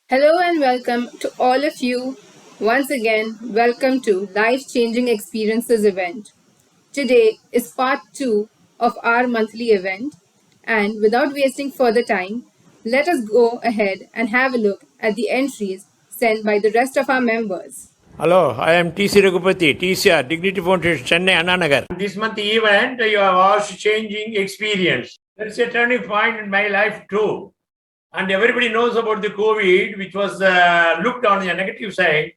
Hello and welcome to all of you. Once again, welcome to Life Changing Experiences event. Today is part 2 of our monthly event, and without wasting further time, let us go ahead and have a look at the entries sent by the rest of our members. Hello, I am TC Raghupati, TCR, Dignity Foundation, Chennai, Anna Nagar. This month event, you have asked changing experience. That's a turning point in my life too. And everybody knows about the COVID, which was looked on the negative side.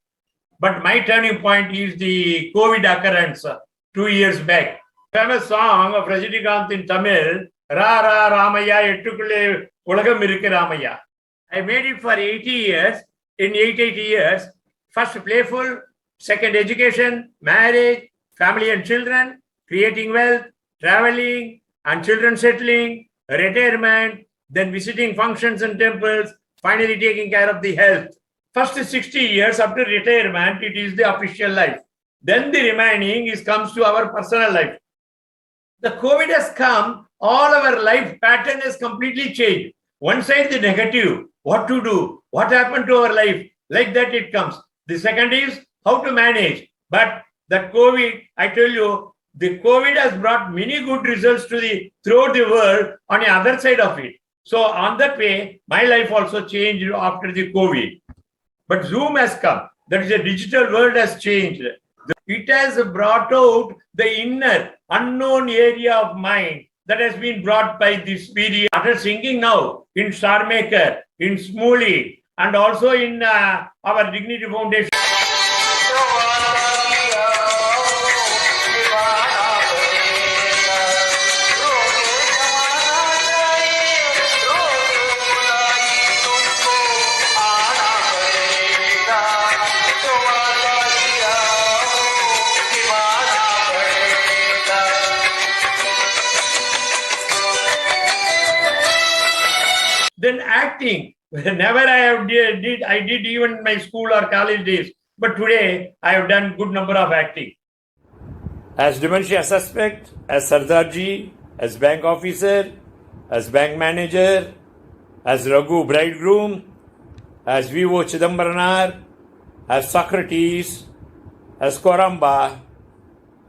But my turning point is the COVID occurrence 2 years back. Famous song of Rajinikanth in Tamil, Ra Ra Ramaya Ettukulle Ulagam Irukku Ramaya. I made it for 80 years. In 80 years, first playful, second education, marriage, family and children, creating wealth, traveling, and children settling, retirement, then visiting functions and temples, finally taking care of the health. First 60 years after retirement, it is the official life. Then the remaining comes to our personal life. The COVID has come, all our life pattern has completely changed. One side, the negative, what to do, what happened to our life, like that it comes. The second is how to manage. But that COVID, I tell you, the COVID has brought many good results throughout the world on the other side of it. So on that way, my life also changed after the COVID. But Zoom has come. That is, a digital world has changed. It has brought out the inner, unknown area of mind that has been brought by this period. After singing now in Star Maker, in Smoolie, and also in our Dignity Foundation. Then acting, never I did even in my school or college days. But today I have done good number of acting. As dementia suspect, as Sardarji, as bank officer, as bank manager, as Raghu bridegroom, as Vivo Chidambaranar, as Socrates, as Koramba,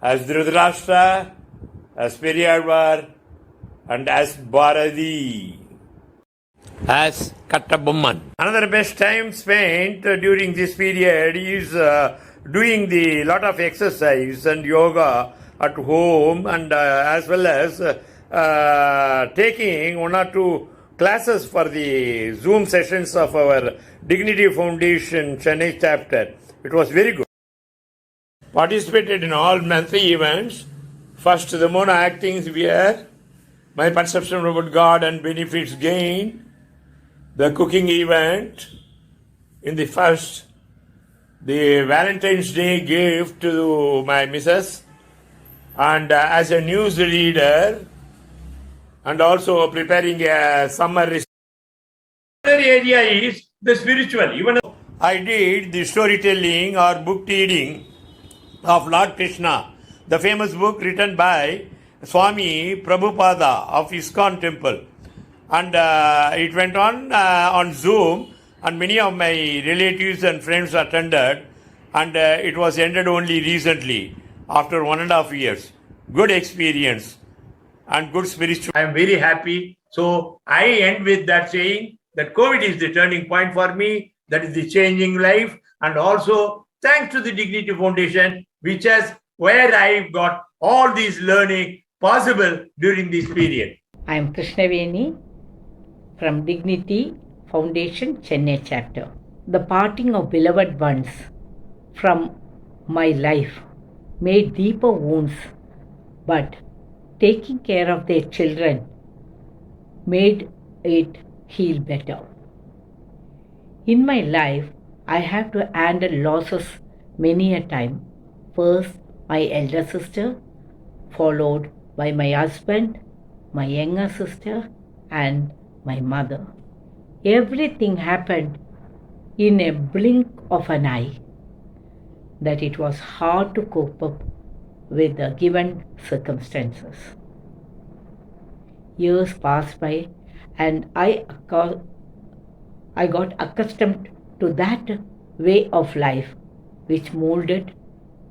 as Dhritarashtra, as Periyarvar, and as Bharati. As Kattabomman. Another best time spent during this period is doing the lot of exercise and yoga at home, and as well as taking one or two classes for the Zoom sessions of our Dignity Foundation Chennai chapter. It was very good. Participated in all monthly events. First, the mono actings were my perception about God and benefits gained. The cooking event in the first, the Valentine's Day gift to my missus, and as a news reader, and also preparing a summer. Another area is the spiritual. Even I did the storytelling or book reading of Lord Krishna, the famous book written by Swami Prabhupada of ISKCON temple. And it went on Zoom, and many of my relatives and friends attended, and it was ended only recently, after 1.5 years. Good experience and good spiritual. I am very happy. So I end with that saying that COVID is the turning point for me. That is the changing life, and also thanks to the Dignity Foundation, which has where I got all these learning possible during this period. I am Krishnaveni from Dignity Foundation Chennai chapter. The parting of beloved ones from my life made deeper wounds, but taking care of their children made it heal better. In my life, I have to handle losses many a time. First, my elder sister, followed by my husband, my younger sister, and my mother. Everything happened in a blink of an eye that it was hard to cope up with the given circumstances. Years passed by and I I got accustomed to that way of life, which molded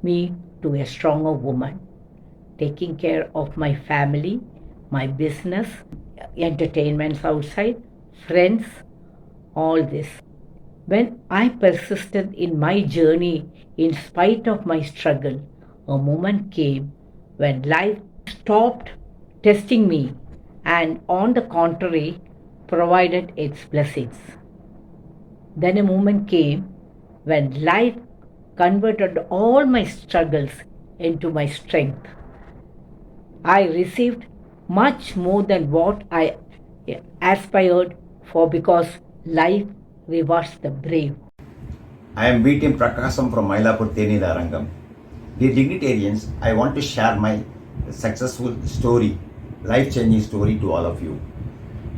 me to a stronger woman, taking care of my family, my business, entertainments outside, friends, all this. When I persisted in my journey in spite of my struggle, a moment came when life stopped testing me and, on the contrary, provided its blessings. Then a moment came when life converted all my struggles into my strength. I received much more than what I aspired for because life rewards the brave. I am B. Team Prakasam from Mylapur Teni Darangam. Dear dignitarians, I want to share my successful story, life-changing story to all of you.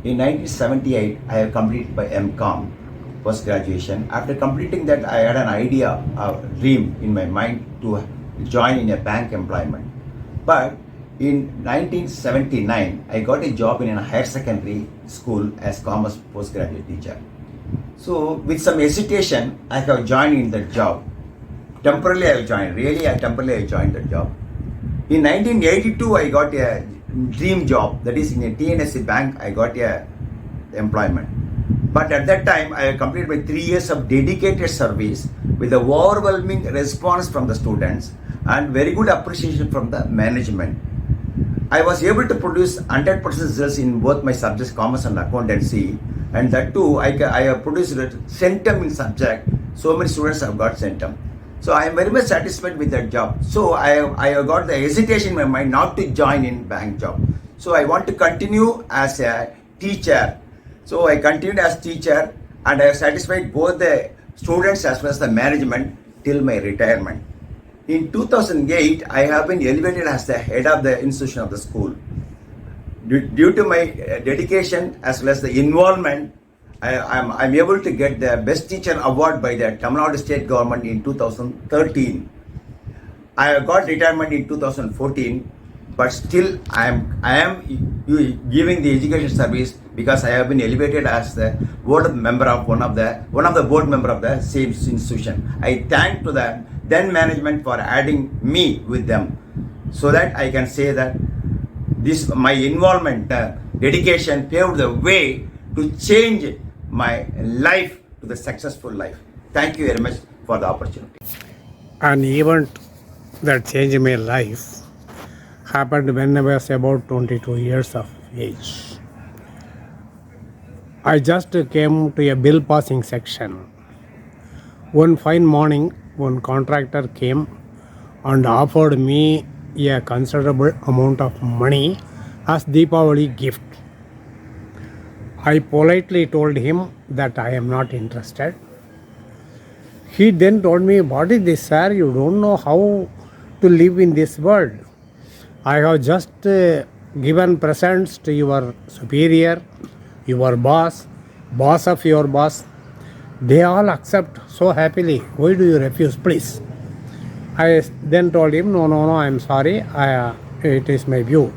In 1978, I have completed my M.Com, post-graduation. After completing that, I had an idea, a dream in my mind to join in a bank employment. But in 1979, I got a job in a higher secondary school as commerce postgraduate teacher. So with some hesitation, I have joined in that job. Temporarily I joined, temporarily I joined that job. In 1982, I got a dream job, that is in a TNSC bank, I got a employment. But at that time, I completed my 3 years of dedicated service with a overwhelming response from the students and very good appreciation from the management. I was able to produce 100% results in both my subjects, commerce and accountancy, and that too, I have produced centum in subject. So many students have got centum. So I am very much satisfied with that job. So I have got the hesitation in my mind not to join in bank job. So I want to continue as a teacher. So I continued as teacher and I have satisfied both the students as well as the management till my retirement. In 2008, I have been elevated as the head of the institution of the school. Due to my dedication as well as the involvement, I'm able to get the Best Teacher Award by the Tamil Nadu State Government in 2013. I got retirement in 2014, but still I am giving the education service because I have been elevated as the board member of one of the board member of the same institution. I thank to the then management for adding me with them, so that I can say that this my involvement, dedication paved the way to change my life to the successful life. Thank you very much for the opportunity. An event that changed my life happened when I was about 22 years of age. I just came to a bill passing section. One fine morning, one contractor came and offered me a considerable amount of money as Deepavali gift. I politely told him that I am not interested. He then told me, "What is this, sir? You don't know how to live in this world. I have just given presents to your superior, your boss, boss of your boss. They all accept so happily. Why do you refuse, please?" I then told him, no, I am sorry. It is my view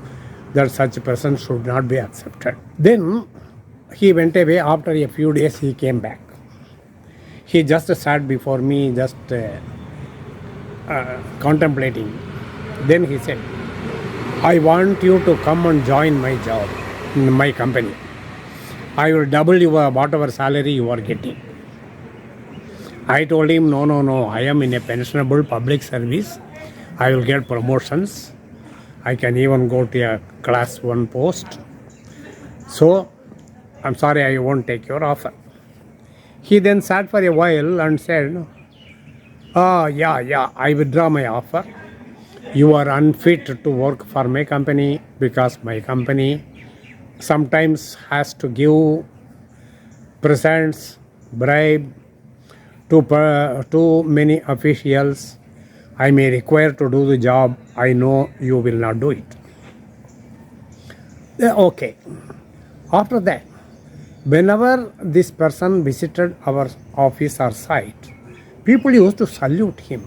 that such a person should not be accepted. Then he went away. After a few days, he came back. He just sat before me, just contemplating. Then he said, "I want you to come and join my job, in my company. I will double your whatever salary you are getting." I told him, no, I am in a pensionable public service. I will get promotions. I can even go to a class 1 post. So, I'm sorry, I won't take your offer. He then sat for a while and said, yeah, I withdraw my offer. You are unfit to work for my company because my company sometimes has to give presents, bribe, to many officials. I may require to do the job. I know you will not do it. Okay. After that, whenever this person visited our office or site, people used to salute him.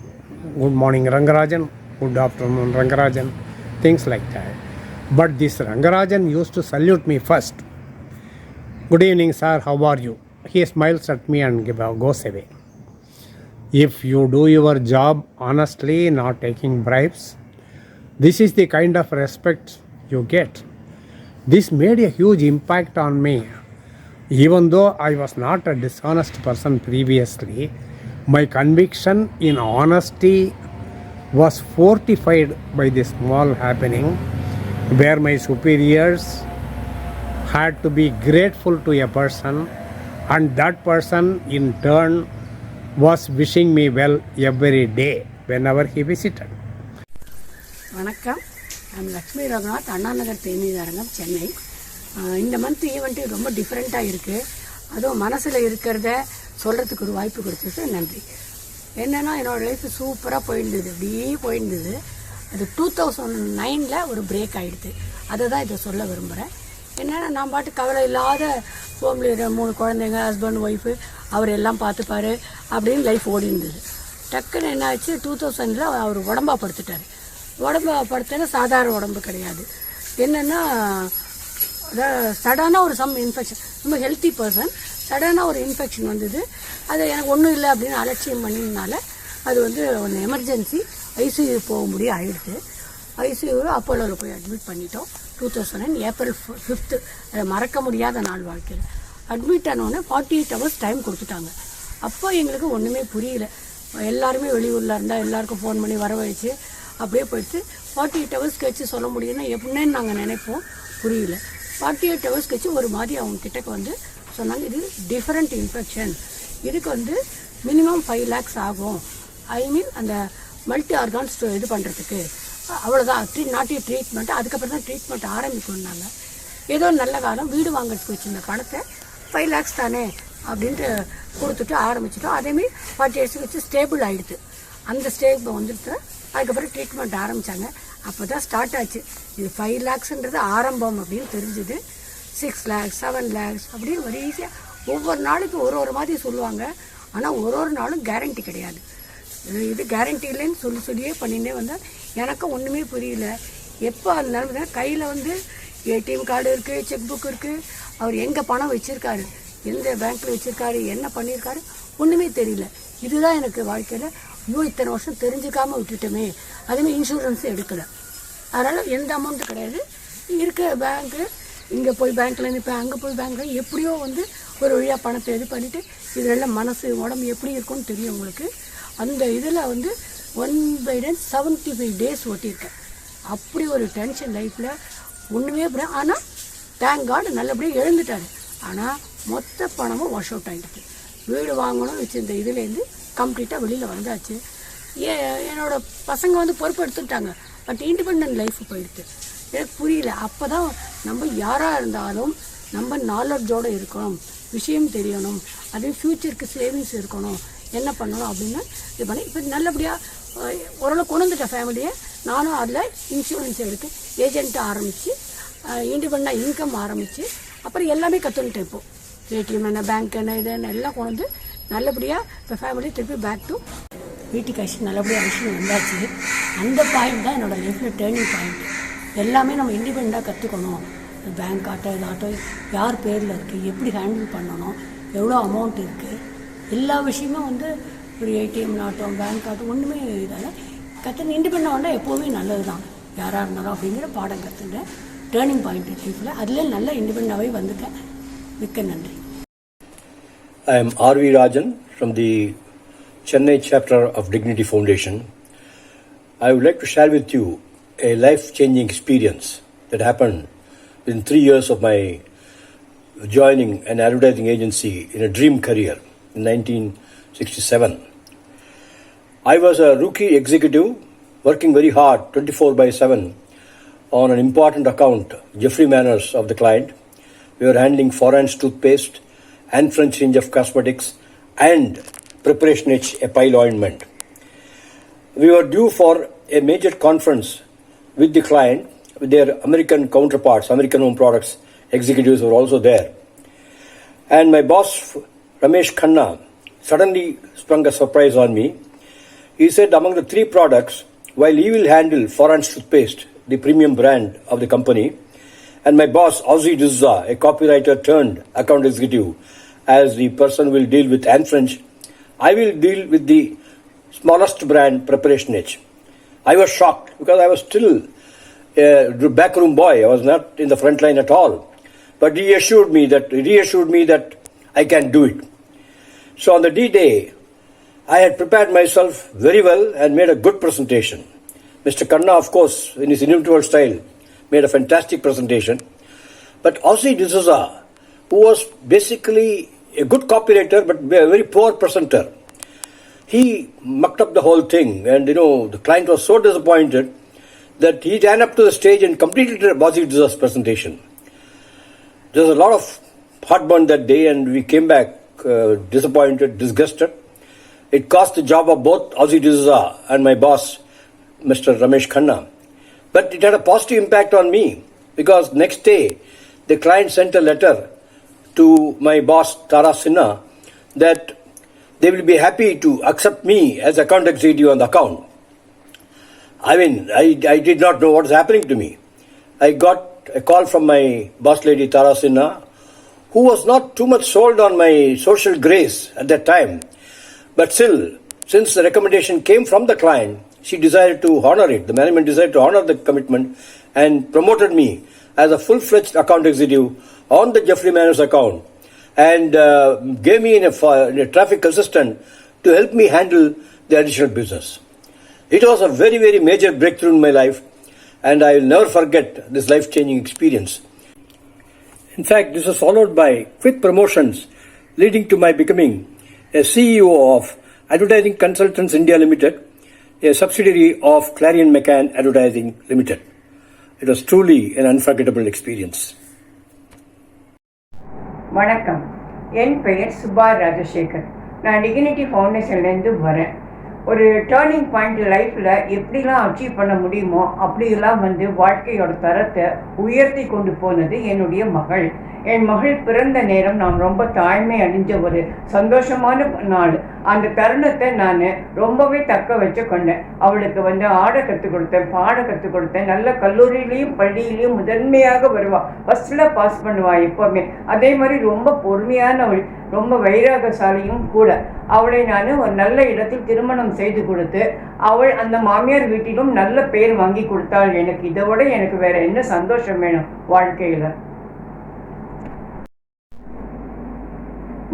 Good morning, Rangarajan. Good afternoon, Rangarajan. Things like that. But this Rangarajan used to salute me first. Good evening, sir. How are you? he smiles at me and goes away. If you do your job honestly, not taking bribes, this is the kind of respect you get. This made a huge impact on me. Even though I was not a dishonest person previously, my conviction in honesty was fortified by this small happening where my superiors had to be grateful to a person, and that person in turn was wishing me well every day whenever he visited. வணக்கம். I'm Lakshmi Raghunath, Anna Nagar தேநீதாரங்கம், Chennai. இந்த month event ரொம்ப டிஃப்ரெண்ட்டாக இருக்குது. அதுவும் மனசில் இருக்கிறத சொல்கிறதுக்கு ஒரு வாய்ப்பு கொடுத்தது நன்றி. என்னென்னா என்னோடய லைஃப் சூப்பராக போயிருந்தது, அப்படியே போயிருந்தது. அது 2009 ஒரு பிரேக் ஆகிடுது. அதை தான் இதை சொல்ல விரும்புகிறேன். என்னென்னா நான் பாட்டு கவலை இல்லாத ஃபேமிலி, 3 குழந்தைங்க, ஹஸ்பண்ட், ஒய்ஃபு, அவர் எல்லாம் பார்த்துப்பாரு அப்படின்னு லைஃப் ஓடி இருந்தது. டக்குன்னு என்ன ஆச்சு, 2000 அவர் உடம்பா படுத்துட்டார். உடம்பு படுத்தேன்னா சாதாரண உடம்பு கிடையாது. என்னென்னா சடனாக ஒரு இன்ஃபெக்ஷன், ரொம்ப ஹெல்த்தி பர்சன், சடனாக ஒரு இன்ஃபெக்ஷன் வந்தது. அது எனக்கு ஒன்றும் இல்லை அப்படின்னு அலட்சியம் பண்ணினால அது ஒன்று எமர்ஜென்சி ஐசியூ போக முடியும் ஆகிடுது. ஐசியூவில் அப்போலோவில் போய் அட்மிட் பண்ணிட்டோம். 2009 ஏப்ரல் 5th, மறக்க முடியாத நாள் வாழ்க்கையில். அட்மிட் ஆனோடனே 48 hours டைம் கொடுத்துட்டாங்க. அப்போ எங்களுக்கு ஒன்றுமே புரியல. எல்லாருமே வெளியூரில் இருந்தால் எல்லாருக்கும் ஃபோன் பண்ணி வர வச்சு அப்படியே போயிடுச்சு. 48 hours கழிச்சு சொல்ல முடியும்னா எப்படின்னு நாங்கள் நினைப்போம், புரியல. 48 hours கழிச்சு ஒரு மாதிரி அவங்க கிட்டக்கு சொன்னாங்க, இது டிஃப்ரெண்ட் இன்ஃபெக்ஷன், இதுக்கு மினிமம் 5 lakhs ஆகும். ஐ மீன் அந்த மல்டி ஆர்கான்ஸ் இது பண்ணுறதுக்கு அவ்வளோதான், நாட்டி ட்ரீட்மெண்ட்டு. அதுக்கப்புறம் தான் ட்ரீட்மெண்ட் ஆரம்பிக்கணுன்னாங்க. ஏதோ நல்ல காலம், வீடு வாங்கிறதுக்கு வச்சுருந்த பணத்தை 5 lakhs தானே அப்படின்ட்டு கொடுத்துட்டு ஆரம்பிச்சிட்டோம். அதேமாரி 40 years வச்சு ஸ்டேபிள் ஆகிடுது. அந்த ஸ்டேஜ் வந்துட்டு அதுக்கப்புறம் ட்ரீட்மெண்ட் ஆரம்பித்தாங்க. அப்போ தான் ஸ்டார்ட் ஆச்சு, இது 5 lakhsன்றது ஆரம்பம் அப்படின்னு தெரிஞ்சுது. 6 lakhs, 7 lakhs அப்படின்னு ஒரு ஈஸியாக ஒவ்வொரு நாளைக்கு ஒரு மாதிரி சொல்லுவாங்க. ஆனால் ஒரு நாளும் கேரண்டி கிடையாது. இது கேரண்டி இல்லைன்னு சொல்லியே பண்ணிகிட்டே வந்தால் எனக்கு ஒன்றுமே புரியல. எப்போ அந்த நிலைமை கையில் ஏடிஎம் கார்டு இருக்குது, செக் புக் இருக்குது, அவர் எங்கே பணம் வச்சுருக்காரு, எந்த பேங்க்கில் வச்சுருக்காரு, என்ன பண்ணியிருக்காரு, ஒன்றுமே தெரியல. இதுதான் எனக்கு வாழ்க்கையில் இத்தனை வருஷம் தெரிஞ்சுக்காமல் விட்டுட்டோமே. அதேமாதிரி இன்சூரன்ஸும் எடுக்கலை. அதனால் எந்த அமௌண்ட்டும் கிடையாது. இருக்க பேங்க்கு, இங்கே போய் பேங்க்கில் நிற்பேன், அங்கே போய் பேங்க்கில் எப்படியோ ஒரு வழியாக பணத்தை இது பண்ணிவிட்டு, இதெல்லாம் மனசு உடம்பு எப்படி இருக்கும்னு தெரியும் உங்களுக்கு. அந்த இதில் 1/75 days ஓட்டியிருக்கேன். அப்படி ஒரு டென்ஷன் லைஃப்பில் ஒன்றுமே போகிறேன். ஆனால் தேங்க் காட் நல்லபடியாக எழுந்துட்டார். ஆனால் மொத்த பணமும் வாஷ் அவுட் ஆகிடுச்சு. வீடு வாங்கணும் வச்சுருந்த இதுலேருந்து கம்ப்ளீட்டாக வெளியில் வந்தாச்சு. என்னோடய பசங்க பொறுப்பு எடுத்துட்டாங்க. பட் இண்டிபெண்ட் லைஃப் போயிடுது. எனக்கு புரியல. அப்போ தான் நம்ம யாராக இருந்தாலும் நம்ம நாலெட்ஜோடு இருக்கணும், விஷயம் தெரியணும், அதே ஃப்யூச்சருக்கு சேவிங்ஸ் இருக்கணும், என்ன பண்ணணும் அப்படின்னு இது பண்ணி இப்போ நல்லபடியாக ஓரளவு கொண்டு வந்துட்டேன் ஃபேமிலியை. நானும் அதில் இன்சூரன்ஸ் எடுத்து ஏஜென்ட்டு ஆரம்பித்து இண்டிபெண்டாக இன்கம் ஆரம்பித்து அப்புறம் எல்லாமே கற்றுக்கிட்டேன். இப்போது ஏடிஎம் என்ன, பேங்க் என்ன, இது என்ன எல்லாம் கொண்டு நல்லபடியாக இப்போ ஃபேமிலி திருப்பி பேக் டு வீட்டுக்கு அழிச்சு நல்லபடியாக அழிச்சு வந்தாச்சு. அந்த பாயிண்ட் தான் என்னோடய லைஃப்பில் டேர்னிங் பாயிண்ட். எல்லாமே நம்ம இண்டிபெண்டாக கற்றுக்கணும். பேங்க் ஆட்டோ, இது ஆட்டோ யார் பேரில் இருக்குது, எப்படி ஹேண்டில் பண்ணணும், எவ்வளோ அமௌண்ட் இருக்குது, எல்லா விஷயமும் ஒரு ஏடிஎம் ஆட்டோ, பேங்க் ஆட்டோ ஒன்றுமே இதால் கற்றுன்னு இண்டிபெண்டாக வந்தால் எப்போவுமே நல்லது தான் யாராக இருந்தாலும் அப்படிங்கிற பாடம் கற்றுட்டேன். டேர்னிங் பாயிண்ட் லைஃப்பில் அதில் நல்ல இண்டிபெண்டாகவே வந்துட்டேன். மிக்க நன்றி. I am R.V. Rajan from the Chennai chapter of Dignity Foundation. I would like to share with you a life-changing experience that happened within 3 years of my joining an advertising agency in a dream career in 1967. I was a rookie executive working very hard 24/7 on an important account, Jeffrey Manners of the client. We were handling Foran's toothpaste and French range of cosmetics and Preparation H, a pile ointment. We were due for a major conference with the client, with their American counterparts, American home products executives were also there. And my boss, Ramesh Khanna, suddenly sprung a surprise on me. He said among the 3 products, while he will handle Foran's toothpaste, the premium brand of the company, and my boss, Ozzy Dizza, a copywriter turned account executive, as the person will deal with Anne French, I will deal with the smallest brand, Preparation H. I was shocked because I was still a backroom boy. I was not in the front line at all. But he reassured me that I can do it. So on the D-Day, I had prepared myself very well and made a good presentation. Mr. Khanna, of course, in his inimitable style, made a fantastic presentation. But Ozzy D'Souza, who was basically a good copywriter but a very poor presenter, he mucked up the whole thing, and the client was so disappointed that he ran up to the stage and completed Ozzy D'Souza's presentation. There was a lot of heartburn that day, and we came back disappointed, disgusted. It cost the job of both Ozzy D'Souza and my boss, Mr. Ramesh Khanna. But it had a positive impact on me, because next day the client sent a letter to my boss, Tara Sinha, that they will be happy to accept me as account executive on the account. I did not know what was happening to me. I got a call from my boss lady, Tara Sinha, who was not too much sold on my social grace at that time. But still, since the recommendation came from the client, she decided to honor it. The management decided to honor the commitment and promoted me as a full-fledged account executive on the Jeffrey Manor's account, and gave me a traffic assistant to help me handle the additional business. It was a very, very major breakthrough in my life, and I will never forget this life-changing experience. In fact, this was followed by quick promotions, leading to my becoming a CEO of Advertising Consultants India Limited, a subsidiary of Clarion McCann Advertising Limited. It was truly an unforgettable experience. வணக்கம், என் பெயர் சுபா ராஜசேகர். நான் dignity ஃபவுண்டேஷன்லேருந்து வரேன். ஒரு turning point லைஃப்பில் எப்படிலாம் achieve பண்ண முடியுமோ அப்படிலாம் வாழ்க்கையோட தரத்தை உயர்த்தி கொண்டு போனது என்னுடைய மகள். என் மகள் பிறந்த நேரம் நான் ரொம்ப தாய்மை அடைஞ்ச ஒரு சந்தோஷமான நாள். அந்த தருணத்தை நான் ரொம்பவே தக்க வச்சு கொண்டேன். அவளுக்கு ஆட கற்றுக் கொடுத்தேன், பாட கற்றுக் கொடுத்தேன். நல்ல கல்லூரியிலையும் பள்ளியிலையும் முதன்மையாக வருவாள், ஃபஸ்ட்டில் பாஸ் பண்ணுவாள் எப்போவுமே. அதே மாதிரி ரொம்ப பொறுமையானவள், ரொம்ப வைராகசாலியும் கூட. அவளை நான் ஒரு நல்ல இடத்தில் திருமணம் செய்து கொடுத்து அவள் அந்த மாமியார் வீட்டிலும் நல்ல பேர் வாங்கி கொடுத்தாள். எனக்கு இதை விட எனக்கு வேற என்ன சந்தோஷம் வேணும் வாழ்க்கையில்?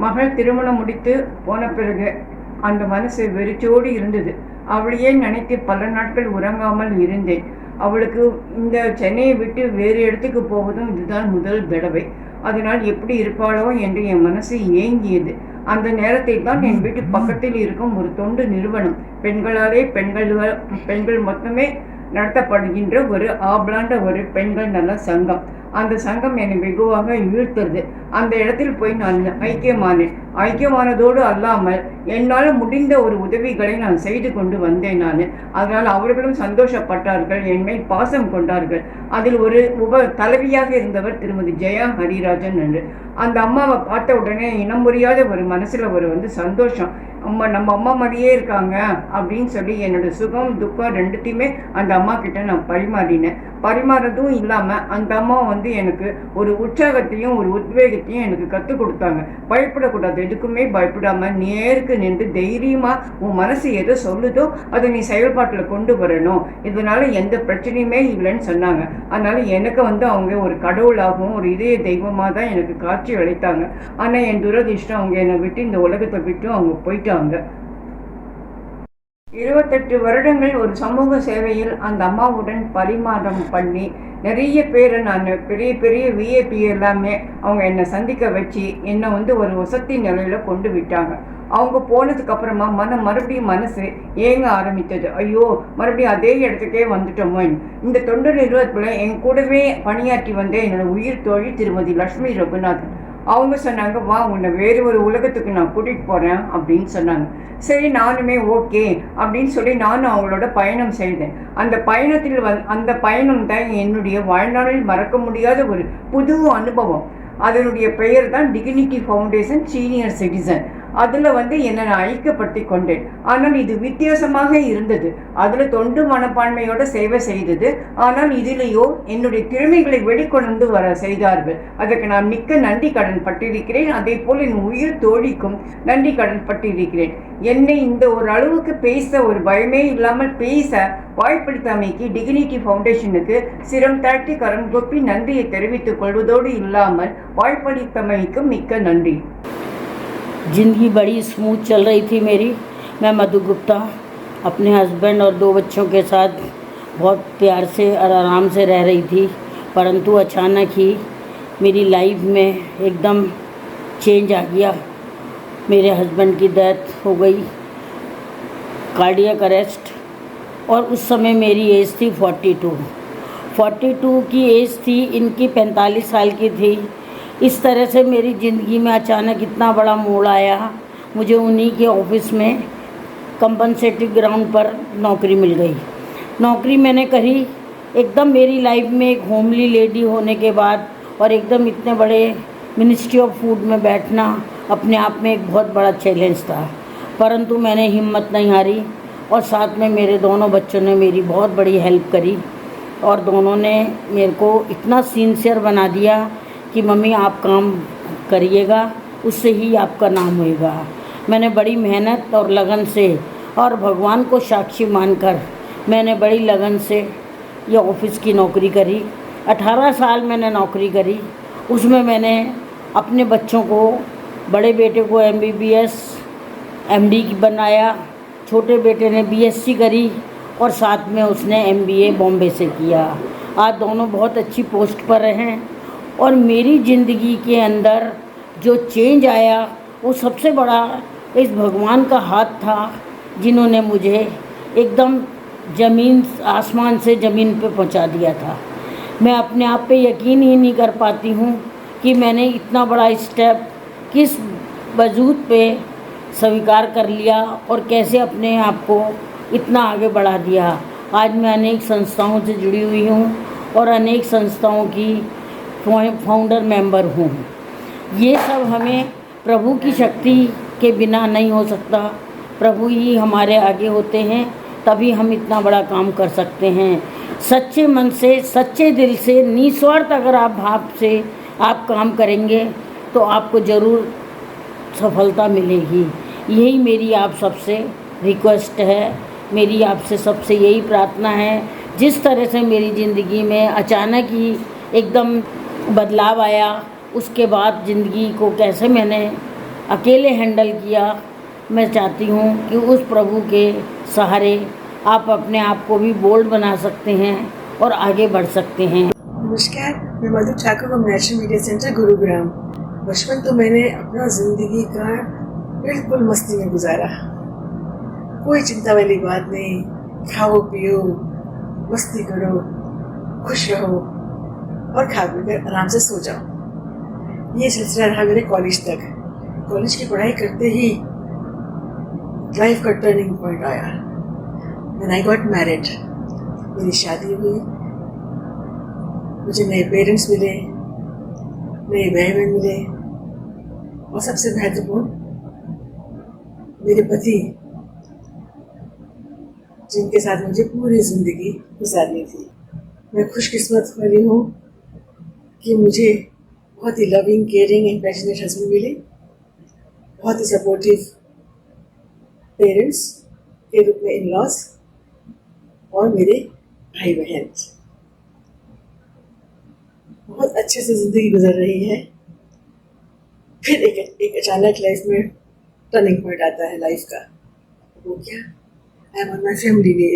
மகள் திருமணம் முடித்து போன பிறகு அந்த மனசு வெறிச்சோடு இருந்தது. அவளையே நினைத்து பல நாட்கள் உறங்காமல் இருந்தேன். அவளுக்கு இந்த சென்னையை விட்டு வேறு இடத்துக்கு போவதும் இதுதான் முதல் தடவை. அதனால் எப்படி இருப்பாளோ என்று என் மனசு ஏங்கியது. அந்த நேரத்தில் தான் என் வீட்டு பக்கத்தில் இருக்கும் ஒரு தொண்டு நிறுவனம், பெண்களாலே பெண்கள் மொத்தமே நடத்தப்படுகின்ற ஒரு ஆப்லாண்ட ஒரு பெண்கள் நல சங்கம். அந்த சங்கம் என்னை வெகுவாக இழுத்தது. அந்த இடத்தில் போய் நான் ஐக்கியமானேன். ஐக்கியமானதோடு அல்லாமல் என்னால் முடிந்த ஒரு உதவிகளை நான் செய்து கொண்டு வந்தேன் நான். அதனால் அவர்களும் சந்தோஷப்பட்டார்கள், என்மேல் பாசம் கொண்டார்கள். அதில் ஒரு தலைவியாக இருந்தவர் திருமதி ஜெயா ஹரிராஜன் என்று. அந்த அம்மாவை பார்த்த உடனே இனம் புரியாத ஒரு மனசில் ஒரு சந்தோஷம். நம்ம அம்மா மாதிரியே இருக்காங்க அப்படின்னு சொல்லி என்னோட சுகம் துக்கம் ரெண்டுத்தையுமே அந்த அம்மா கிட்ட நான் பரிமாறதும் இல்லாமல் அந்த அம்மா எனக்கு ஒரு உற்சாகத்தையும் ஒரு உத்வேகத்தையும் எனக்கு கற்றுக் கொடுத்தாங்க. பயப்படக்கூடாது, எதுக்குமே பயப்படாமல் நேருக்கு நின்று தைரியமாக உன் மனசு எதை சொல்லுதோ அதை நீ செயல்பாட்டில் கொண்டு வரணும், இதனால எந்த பிரச்சனையுமே இல்லைன்னு சொன்னாங்க. அதனால எனக்கு அவங்க ஒரு கடவுளாகவும் ஒரு இதய தெய்வமாக தான் எனக்கு காட்சி அளித்தாங்க. ஆனால் என் துரதிர்ஷ்டம் அவங்க என்னை விட்டு இந்த உலகத்தை விட்டு அவங்க போயிட்டாங்க. 28 வருடங்கள் ஒரு சமூக சேவையில் அந்த அம்மாவுடன் பரிமாற்றம் பண்ணி நிறைய பேரை நான் பெரிய பெரிய விஐபி எல்லாமே அவங்க என்னை சந்திக்க வச்சு என்னை ஒரு வசதி நிலையில் கொண்டு விட்டாங்க. அவங்க போனதுக்கு அப்புறமா மறுபடியும் மனசு ஏங்க ஆரம்பித்தது. ஐயோ, மறுபடியும் அதே இடத்துக்கே வந்துட்டோமோ. இந்த தொண்டு நிறுவனத்தில் என் கூடவே பணியாற்றி வந்த என்னோட உயிர் தோழி திருமதி லட்சுமி ரகுநாதன் அவங்க சொன்னாங்க, வா உன்னை வேறு ஒரு உலகத்துக்கு நான் கூட்டிகிட்டு போகிறேன் அப்படின்னு சொன்னாங்க. சரி, நானுமே ஓகே அப்படின்னு சொல்லி நானும் அவங்களோட பயணம் செய்தேன். அந்த பயணத்தில் அந்த பயணம் தான் என்னுடைய வாழ்நாளில் மறக்க முடியாத ஒரு புது அனுபவம். அதனுடைய பெயர் தான் டிக்னிட்டி ஃபவுண்டேஷன் சீனியர் சிட்டிசன். அதில் வந்து என்னை நான் ஐக்கியப்படுத்தி கொண்டேன். ஆனால் இது வித்தியாசமாக இருந்தது. அதில் தொண்டு மனப்பான்மையோட சேவை செய்தது. ஆனால் இதிலேயோ என்னுடைய திறமைகளை வெளிக்கொண்டு வர செய்தார்கள். அதற்கு நான் மிக்க நன்றி கடன் பட்டிருக்கிறேன். அதே போல் என் உயிர் தோழிக்கும் நன்றி கடன் பட்டிருக்கிறேன். என்னை இந்த ஒரு அளவுக்கு பேச ஒரு பயமே இல்லாமல் பேச வாய்ப்பளித்தமைக்கு டிக்னிட்டி ஃபவுண்டேஷனுக்கு சிரம் தாழ்த்தி கரம் கொப்பி நன்றியை தெரிவித்துக் கொள்வதோடு இல்லாமல் வாய்ப்பளித்தமைக்கு மிக்க நன்றி. ज़िंदगी बड़ी स्मूथ चल रही थी मेरी. मैं मधु गुप्ता अपने हस्बैंड और 2 बच्चों के साथ बहुत प्यार से और आराम से रह रही थी. परंतु अचानक ही मेरी लाइफ में एकदम चेंज आ गया. मेरे हस्बैंड की डेथ हो गई, कार्डियक अरेस्ट. और उस समय मेरी एज थी 42 की एज थी, इनकी 45 साल की थी. इस तरह से मेरी ज़िंदगी में अचानक इतना बड़ा मोड़ आया. मुझे उन्हीं के ऑफिस में कंपनसेटेड ग्राउंड पर नौकरी मिल गई. नौकरी मैंने करी. एकदम मेरी लाइफ में एक होमली लेडी होने के बाद और एकदम इतने बड़े मिनिस्ट्री ऑफ फूड में बैठना अपने आप में एक बहुत बड़ा चैलेंज था. परंतु मैंने हिम्मत नहीं हारी और साथ में मेरे दोनों बच्चों ने मेरी बहुत बड़ी हेल्प करी और दोनों ने मेरे को इतना सिंसियर बना दिया कि मम्मी आप काम करिएगा, उससे ही आपका नाम होएगा. मैंने बड़ी मेहनत और लगन से और भगवान को साक्षी मानकर मैंने बड़ी लगन से ये ऑफिस की नौकरी करी. 18 साल मैंने नौकरी करी. उसमें मैंने अपने बच्चों को, बड़े बेटे को MBBS MD बनाया, छोटे बेटे ने BSc करी और साथ में उसने MBA बॉम्बे से किया. आज दोनों बहुत अच्छी पोस्ट पर हैं और मेरी ज़िंदगी के अंदर जो चेंज आया वो सबसे बड़ा इस भगवान का हाथ था, जिन्होंने मुझे एकदम ज़मीन आसमान से ज़मीन पे पहुंचा दिया था. मैं अपने आप पे यकीन ही नहीं कर पाती हूँ कि मैंने इतना बड़ा स्टेप किस वजूद पे स्वीकार कर लिया और कैसे अपने आप को इतना आगे बढ़ा दिया. आज मैं अनेक संस्थाओं से जुड़ी हुई हूँ और अनेक संस्थाओं की फाउंडर मेंबर हूँ. ये सब हमें प्रभु की शक्ति के बिना नहीं हो सकता. प्रभु ही हमारे आगे होते हैं, तभी हम इतना बड़ा काम कर सकते हैं. सच्चे मन से, सच्चे दिल से, निस्वार्थ अगर आप भाव से आप काम करेंगे तो आपको ज़रूर सफलता मिलेगी. यही मेरी आप सबसे रिक्वेस्ट है, मेरी आपसे सबसे यही प्रार्थना है. जिस तरह से मेरी ज़िंदगी में अचानक ही एकदम बदलाव आया, उसके बाद ज़िंदगी को कैसे मैंने अकेले हैंडल किया, मैं चाहती हूँ कि उस प्रभु के सहारे आप अपने आप को भी बोल्ड बना सकते हैं और आगे बढ़ सकते हैं. नमस्कार, मैं Madhu Thakur from national media centre Gurugram. बचपन तो मैंने अपना ज़िंदगी का बिल्कुल मस्ती में गुजारा. कोई चिंता वाली बात नहीं. खाओ पियो, मस्ती करो, खुश रहो और खा पी कर आराम से सो जाओ. ये सिलसिला रहा मेरे कॉलेज तक. कॉलेज की पढ़ाई करते ही लाइफ का टर्निंग पॉइंट आया. When I got married, मेरी शादी हुई. मुझे नए पेरेंट्स मिले, नए भाई बहन मिले और सबसे महत्वपूर्ण मेरे पति, जिनके साथ मुझे पूरी ज़िंदगी गुजारनी थी. मैं खुशकिस्मत वाली हूँ कि मुझे बहुत ही loving, caring and passionate husband मिले, बहुत ही सपोर्टिव पेरेंट्स के रूप में इन-लॉज और मेरे भाई बहन. बहुत अच्छे से ज़िंदगी गुजर रही है. फिर एक अचानक लाइफ में टर्निंग पॉइंट आता है लाइफ का. वो क्या? I am on my family way.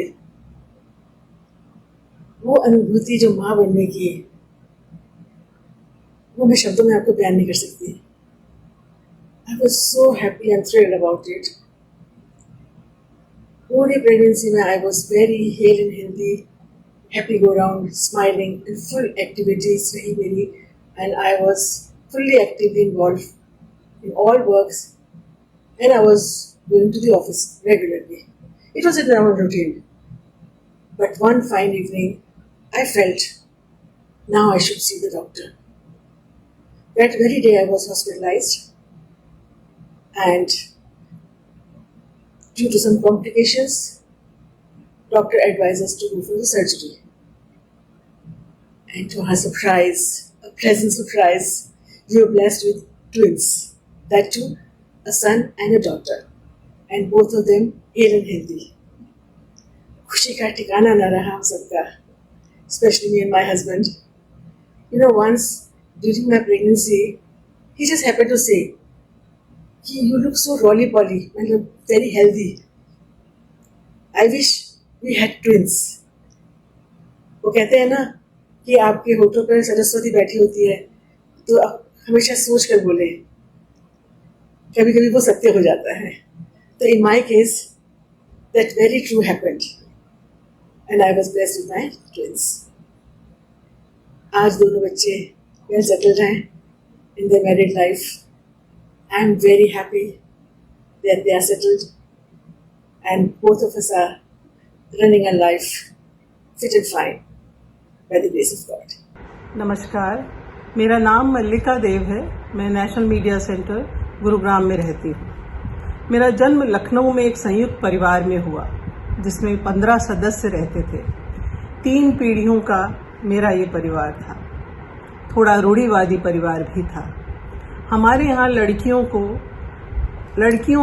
वो अनुभूति जो माँ बनने की है, वो मैं शब्दों में आपको बयान नहीं कर सकती. आई was so happy and thrilled about it. पूरी प्रेगनेंसी में I was very hello and healthy, happy go round, smiling and full activities रही मेरी. And I was fully actively involved in all works, and I was going to the office regularly. It was a normal routine. But one fine evening, I felt, now I should see the doctor. That very day I was hospitalized, and due to some complications, doctor advised us to go for the surgery. And to our surprise, a pleasant surprise, we were blessed with twins. That too, a son and a daughter. And both of them hale and healthy. खुशी का ठिकाना न रहा हम सबका, especially me and my husband. You know, once during my pregnancy, he just happened to say, you look so roly-poly and look very healthy. I wish we had twins. वो कहते हैं ना कि आपके होठों पर सरस्वती बैठी होती है, तो आप हमेशा सोच कर बोले, कभी कभी वो सत्य हो जाता है. तो in my case, that very true happened. And I was blessed with my twins. आज दोनों बच्चे well settled हैं in their married life. I am very happy that they are settled, and both of us are running a life fit and fine by the grace of God. नमस्कार, मेरा नाम मल्लिका देव है. मैं national media centre Gurugram में रहती हूँ. मेरा जन्म लखनऊ में एक संयुक्त परिवार में हुआ, जिसमें 15 सदस्य रहते थे. 3 पीढ़ियों का मेरा ये परिवार था. थोड़ा रूढ़िवादी परिवार भी था. हमारे यहाँ लड़कियों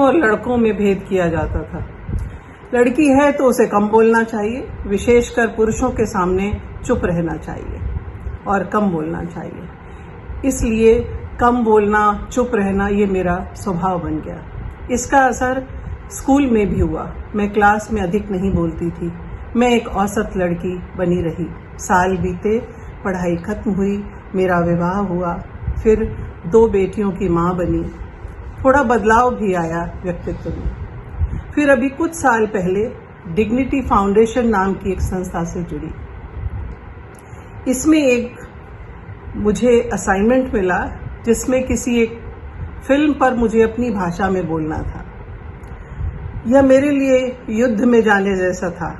और लड़कों में भेद किया जाता था. लड़की है तो उसे कम बोलना चाहिए, विशेषकर पुरुषों के सामने चुप रहना चाहिए और कम बोलना चाहिए. इसलिए कम बोलना, चुप रहना ये मेरा स्वभाव बन गया. इसका असर स्कूल में भी हुआ. मैं क्लास में अधिक नहीं बोलती थी. मैं एक औसत लड़की बनी रही. साल बीते, पढ़ाई खत्म हुई, मेरा विवाह हुआ, फिर 2 बेटियों की माँ बनी. थोड़ा बदलाव भी आया व्यक्तित्व में. फिर अभी कुछ साल पहले डिग्निटी फाउंडेशन नाम की एक संस्था से जुड़ी. इसमें एक मुझे असाइनमेंट मिला, जिसमें किसी एक फिल्म पर मुझे अपनी भाषा में बोलना था. यह मेरे लिए युद्ध में जाने जैसा था.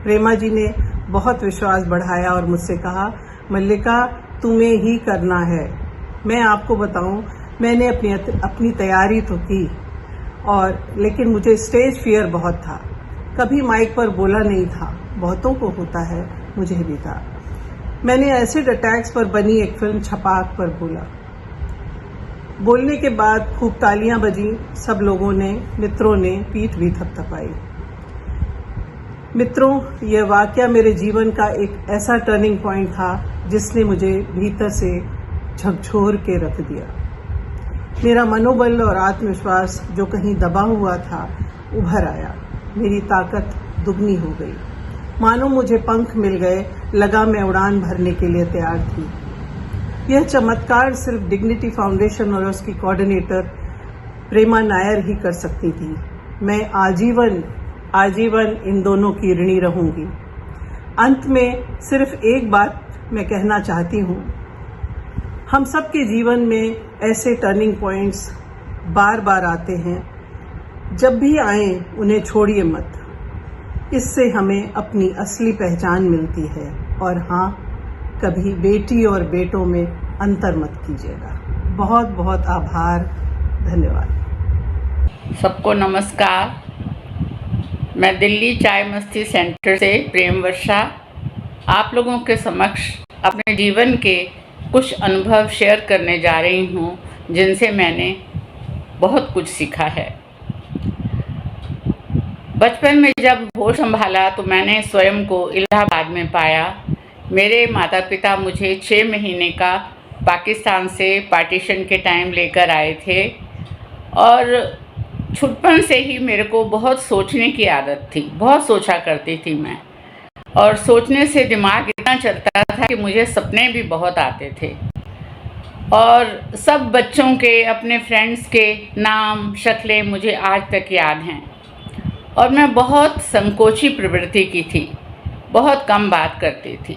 प्रेमा जी ने बहुत विश्वास बढ़ाया और मुझसे कहा, मल्लिका तुम्हें ही करना है. मैं आपको बताऊं, मैंने अपनी तैयारी तो की, लेकिन मुझे स्टेज फियर बहुत था. कभी माइक पर बोला नहीं था. बहुतों को होता है, मुझे भी था. मैंने एसिड अटैक्स पर बनी एक फिल्म छपाक पर बोला. बोलने के बाद खूब तालियां बजी. सब लोगों ने, मित्रों ने पीठ भी थपथपाई. मित्रों, यह वाकया मेरे जीवन का एक ऐसा टर्निंग पॉइंट था जिसने मुझे भीतर से झकझोर के रख दिया. मेरा मनोबल और आत्मविश्वास जो कहीं दबा हुआ था, उभर आया. मेरी ताकत दुगनी हो गई. मानो मुझे पंख मिल गए. लगा मैं उड़ान भरने के लिए तैयार थी. यह चमत्कार सिर्फ डिग्निटी फाउंडेशन और उसकी कोऑर्डिनेटर प्रेमा नायर ही कर सकती थी. मैं आजीवन इन दोनों की ऋणी रहूंगी. अंत में सिर्फ एक बात मैं कहना चाहती हूँ. हम सबके जीवन में ऐसे टर्निंग पॉइंट्स बार बार आते हैं. जब भी आए उन्हें छोड़िए मत. इससे हमें अपनी असली पहचान मिलती है. और हाँ, कभी बेटी और बेटों में अंतर मत कीजिएगा. बहुत बहुत आभार. धन्यवाद. सबको नमस्कार. मैं दिल्ली चाय मस्ती सेंटर से प्रेम वर्षा आप लोगों के समक्ष अपने जीवन के कुछ अनुभव शेयर करने जा रही हूँ, जिनसे मैंने बहुत कुछ सीखा है. बचपन में जब होश संभाला तो मैंने स्वयं को इलाहाबाद में पाया. मेरे माता पिता मुझे 6 महीने का पाकिस्तान से पार्टीशन के टाइम लेकर आए थे और छुटपन से ही मेरे को बहुत सोचने की आदत थी. बहुत सोचा करती थी मैं, और सोचने से दिमाग इतना चलता था कि मुझे सपने भी बहुत आते थे. और सब बच्चों के, अपने फ्रेंड्स के नाम, शक्लें मुझे आज तक याद हैं. और मैं बहुत संकोची प्रवृत्ति की थी. बहुत कम बात करती थी.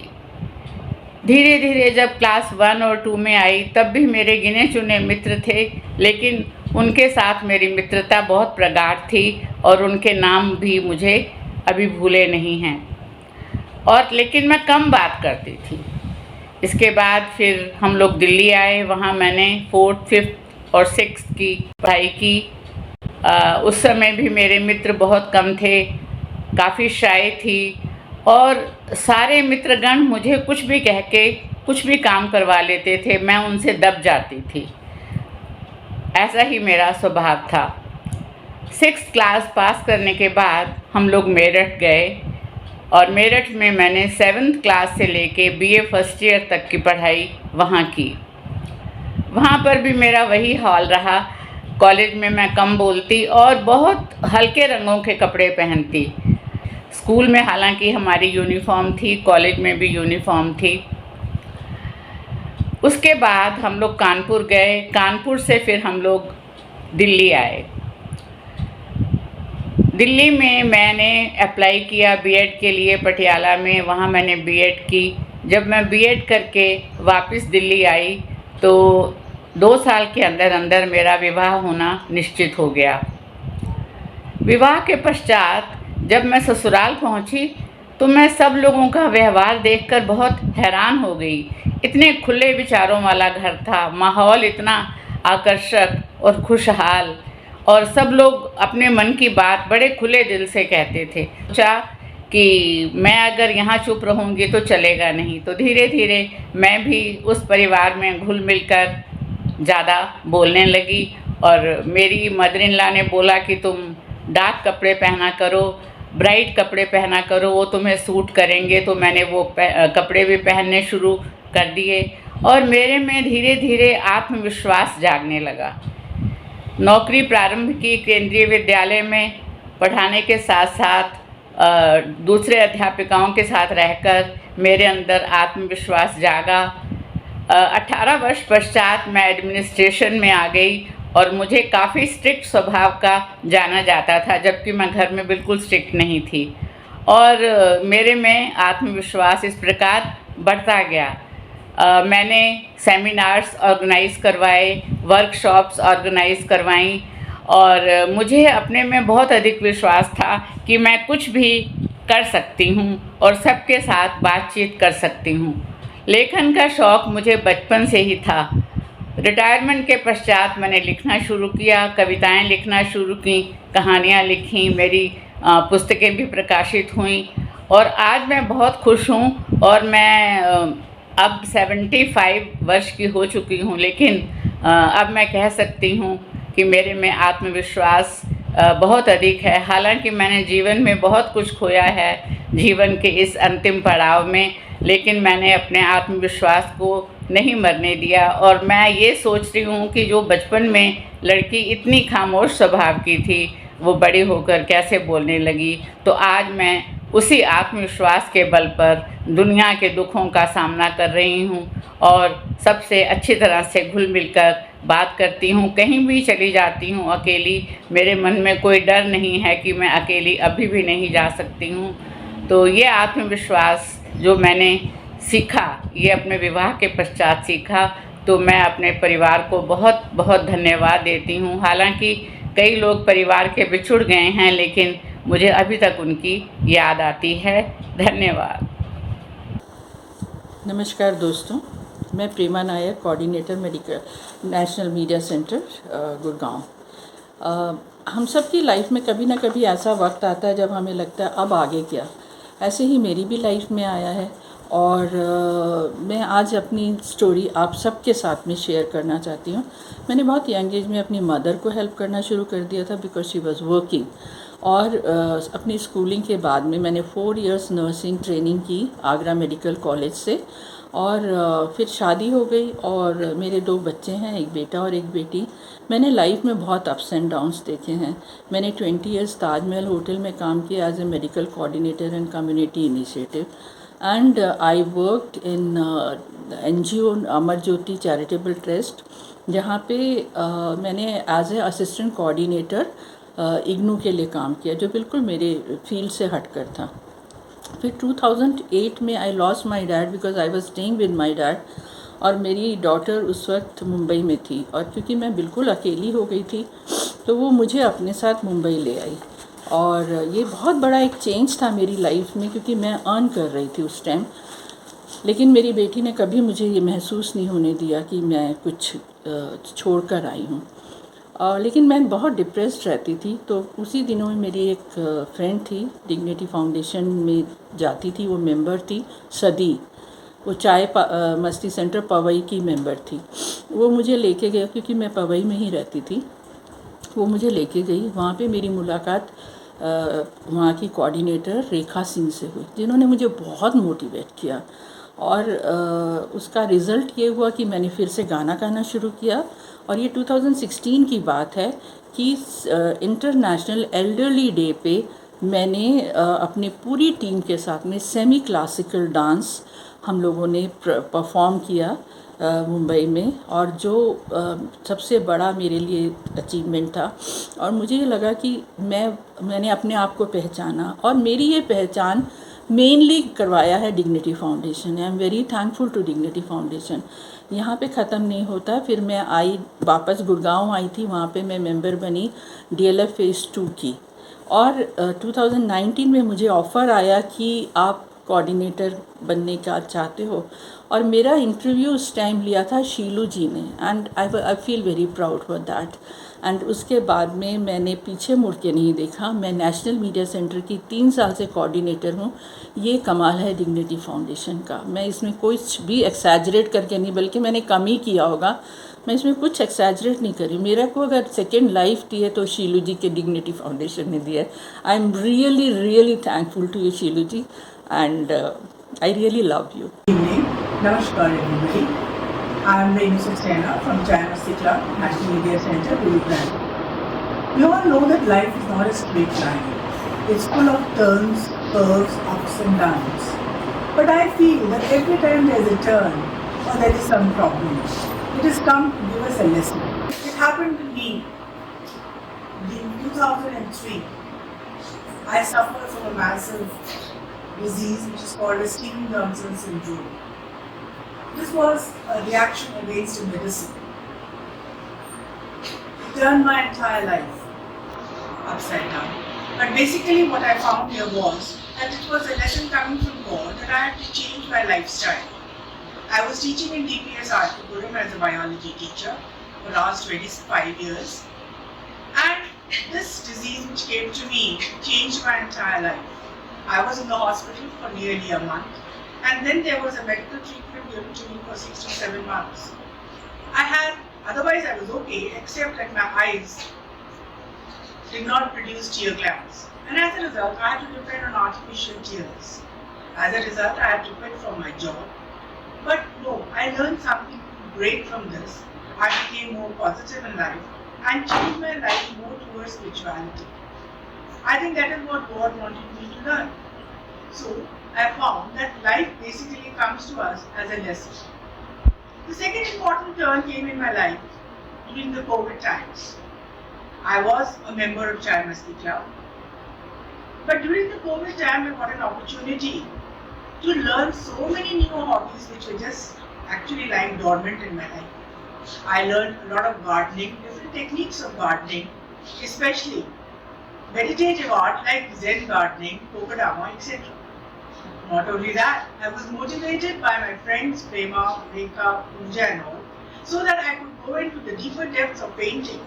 धीरे धीरे जब क्लास 1 और 2 में आई, तब भी मेरे गिने चुने मित्र थे, लेकिन उनके साथ मेरी मित्रता बहुत प्रगाढ़ थी और उनके नाम भी मुझे अभी भूले नहीं हैं. लेकिन मैं कम बात करती थी. इसके बाद फिर हम लोग दिल्ली आए. वहाँ मैंने 4th, 5th और 6th की पढ़ाई की। उस समय भी मेरे मित्र बहुत कम थे, काफ़ी शाय थी और सारे मित्रगण मुझे कुछ भी कह के कुछ भी काम करवा लेते थे, मैं उनसे दब जाती थी। ऐसा ही मेरा स्वभाव था। 6th क्लास पास करने के बाद हम लोग मेरठ गए और मेरठ में मैंने 7th क्लास से लेके BA फर्स्ट ईयर तक की पढ़ाई वहाँ की। वहाँ पर भी मेरा वही हाल रहा। कॉलेज में मैं कम बोलती और बहुत हल्के रंगों के कपड़े पहनती। स्कूल में हालांकि हमारी यूनिफॉर्म थी, कॉलेज में भी यूनिफॉर्म थी। उसके बाद हम लोग कानपुर गए, कानपुर से फिर हम लोग दिल्ली आए। दिल्ली में मैंने अप्लाई किया बीएड के लिए पटियाला में, वहाँ मैंने बीएड की। जब मैं बीएड करके वापस दिल्ली आई तो 2 साल के अंदर अंदर मेरा विवाह होना निश्चित हो गया। विवाह के पश्चात जब मैं ससुराल पहुंची तो मैं सब लोगों का व्यवहार देखकर बहुत हैरान हो गई। इतने खुले विचारों वाला घर था, माहौल इतना आकर्षक और खुशहाल और सब लोग अपने मन की बात बड़े खुले दिल से कहते थे। सोचा कि मैं अगर यहाँ चुप रहूँगी तो चलेगा नहीं, तो धीरे धीरे मैं भी उस परिवार में घुल मिलकर ज़्यादा बोलने लगी और मेरी मदर इन लॉ ने बोला कि तुम डार्क कपड़े पहना करो, ब्राइट कपड़े पहना करो, वो तुम्हें सूट करेंगे। तो मैंने वो कपड़े भी पहनने शुरू कर दिए और मेरे में धीरे धीरे आत्मविश्वास जागने लगा। नौकरी प्रारंभ की केंद्रीय विद्यालय में, पढ़ाने के साथ साथ दूसरे अध्यापिकाओं के साथ रहकर मेरे अंदर आत्मविश्वास जागा। 18 वर्ष पश्चात मैं एडमिनिस्ट्रेशन में आ गई और मुझे काफ़ी स्ट्रिक्ट स्वभाव का जाना जाता था, जबकि मैं घर में बिल्कुल स्ट्रिक्ट नहीं थी। और मेरे में आत्मविश्वास इस प्रकार बढ़ता गया। मैंने सेमिनार्स ऑर्गेनाइज़ करवाए, वर्कशॉप्स ऑर्गेनाइज़ करवाईं और मुझे अपने में बहुत अधिक विश्वास था कि मैं कुछ भी कर सकती हूँ और सबके साथ बातचीत कर सकती हूँ। लेखन का शौक़ मुझे बचपन से ही था। रिटायरमेंट के पश्चात मैंने लिखना शुरू किया, कविताएं लिखना शुरू की, कहानियाँ लिखीं, मेरी पुस्तकें भी प्रकाशित हुईं और आज मैं बहुत खुश हूँ। और मैं अब 75 वर्ष की हो चुकी हूँ, लेकिन अब मैं कह सकती हूँ कि मेरे में आत्मविश्वास बहुत अधिक है। हालांकि मैंने जीवन में बहुत कुछ खोया है जीवन के इस अंतिम पड़ाव में, लेकिन मैंने अपने आत्मविश्वास को नहीं मरने दिया। और मैं ये सोच रही हूँ कि जो बचपन में लड़की इतनी खामोश स्वभाव की थी, वो बड़ी होकर कैसे बोलने लगी। तो आज मैं उसी आत्मविश्वास के बल पर दुनिया के दुखों का सामना कर रही हूँ और सबसे अच्छी तरह से घुल मिलकर बात करती हूँ। कहीं भी चली जाती हूँ अकेली, मेरे मन में कोई डर नहीं है कि मैं अकेली अभी भी नहीं जा सकती हूँ। तो ये आत्मविश्वास जो मैंने सीखा, ये अपने विवाह के पश्चात सीखा, तो मैं अपने परिवार को बहुत बहुत धन्यवाद देती हूँ। हालांकि कई लोग परिवार के बिछुड़ गए हैं, लेकिन मुझे अभी तक उनकी याद आती है। धन्यवाद। नमस्कार दोस्तों, मैं Prema Nair, coordinator medical national media centre Gurgaon. हम सब की लाइफ में कभी ना कभी ऐसा वक्त आता है जब हमें लगता है अब आगे क्या। ऐसे ही मेरी भी लाइफ में आया है और मैं आज अपनी स्टोरी आप सबके साथ में शेयर करना चाहती हूँ। मैंने बहुत यंग एज में अपनी मदर को हेल्प करना शुरू कर दिया था बिकॉज शी वाज वर्किंग। और अपनी स्कूलिंग के बाद में मैंने 4 इयर्स नर्सिंग ट्रेनिंग की आगरा मेडिकल कॉलेज से और फिर शादी हो गई और मेरे 2 बच्चे हैं, एक बेटा और एक बेटी। मैंने लाइफ में बहुत अप्स एंड डाउन्स देखे हैं। मैंने 20 इयर्स ताजमहल होटल में काम किया as a medical coordinator and community initiative and I worked in NGO Amar Jyoti charitable trust, जहाँ पे मैंने as a assistant coordinator IGNOU के लिए काम किया, जो बिल्कुल मेरे फील्ड से हटकर था। फिर 2008 में I lost my dad because I was staying with my dad और मेरी डॉटर उस वक्त मुंबई में थी और क्योंकि मैं बिल्कुल अकेली हो गई थी तो वो मुझे अपने साथ मुंबई ले आई। और ये बहुत बड़ा एक चेंज था मेरी लाइफ में क्योंकि मैं अर्न कर रही थी उस टाइम। लेकिन मेरी बेटी ने कभी मुझे ये महसूस नहीं होने दिया कि मैं कुछ छोड़ कर आई हूँ। लेकिन मैं बहुत डिप्रेस्ड रहती थी। तो उसी दिनों में मेरी एक फ्रेंड थी, डिग्निटी फाउंडेशन में जाती थी, वो मेंबर थी सदी, वो चाय मस्ती सेंटर पवई की मेंबर थी। वो मुझे लेके गया क्योंकि मैं पवई में ही रहती थी। वो मुझे लेके गई, वहाँ पे मेरी मुलाकात वहाँ की कोऑर्डिनेटर रेखा सिंह से हुई, जिन्होंने मुझे बहुत मोटिवेट किया। और उसका रिज़ल्ट ये हुआ कि मैंने फिर से गाना गाना शुरू किया। और ये 2016 की बात है कि इंटरनेशनल एल्डरली डे पे मैंने अपनी पूरी टीम के साथ में सेमी क्लासिकल डांस हम लोगों ने परफॉर्म किया मुंबई में, और जो सबसे बड़ा मेरे लिए अचीवमेंट था। और मुझे ये लगा कि मैंने अपने आप को पहचाना, और मेरी ये पहचान मेनली करवाया है dignity foundation. I am very thankful to dignity foundation. यहाँ पे ख़त्म नहीं होता। फिर मैं आई, वापस गुड़गांव आई थी, वहाँ पे मैं मेंबर बनी DLF फेज़ 2 की। और 2019 में मुझे ऑफ़र आया कि आप कोऑर्डिनेटर बनने का चाहते हो, और मेरा इंटरव्यू उस टाइम लिया था शीलू जी ने, and I feel very proud for that. And उसके बाद में मैंने पीछे मुड़ के नहीं देखा। मैं नेशनल मीडिया सेंटर की 3 साल से कोऑर्डिनेटर हूँ। ये कमाल है डिग्निटी फाउंडेशन का। मैं इसमें कुछ भी एक्सैजरेट करके नहीं, बल्कि मैंने कम ही किया होगा। मैं इसमें कुछ एक्सैजरेट नहीं करी। मेरा को अगर सेकेंड लाइफ दी है तो शीलू जी के डिग्निटी फाउंडेशन ने दिया है। I am really really thankful to you Shilu ji, and I really love you. Namaskar everybody. I am the innocent Sena from Chai Masti National Media Centre, Gurugram. We all know that life is not a straight line. It's full of turns, curves, ups and downs. But I feel that every time there is a turn or there is some problem, it has come to give us a lesson. It happened to me in 2003. I suffered from a massive disease which is called as Stevens-Johnson syndrome. This was a reaction against a medicine. It turned my entire life upside down. But basically what I found here was that it was a lesson coming from God that I had to change my lifestyle. I was teaching in DPS Artikuram as a biology teacher for the last 25 years. And this disease which came to me changed my entire life. I was in the hospital for nearly a month. And then there was a medical treatment given to me for 6 to 7 months. Otherwise I was okay, except that my eyes did not produce tear glands. And as a result, I had to depend on artificial tears. As a result, I had to quit from my job. But no, I learned something great from this. I became more positive in life and changed my life more towards spirituality. I think that is what God wanted me to learn. So, I found that life basically comes to us as a lesson. The second important turn came in my life during the COVID times. I was a member of Chai Masti Club. But during the COVID time, I got an opportunity to learn so many new hobbies which were just actually lying dormant in my life. I learned a lot of gardening, different techniques of gardening, especially meditative art like Zen gardening, kokodama, etc. Not only that, I was motivated by my friends Prema, Rekha, Pooja and all, so that I could go into the deeper depths of painting.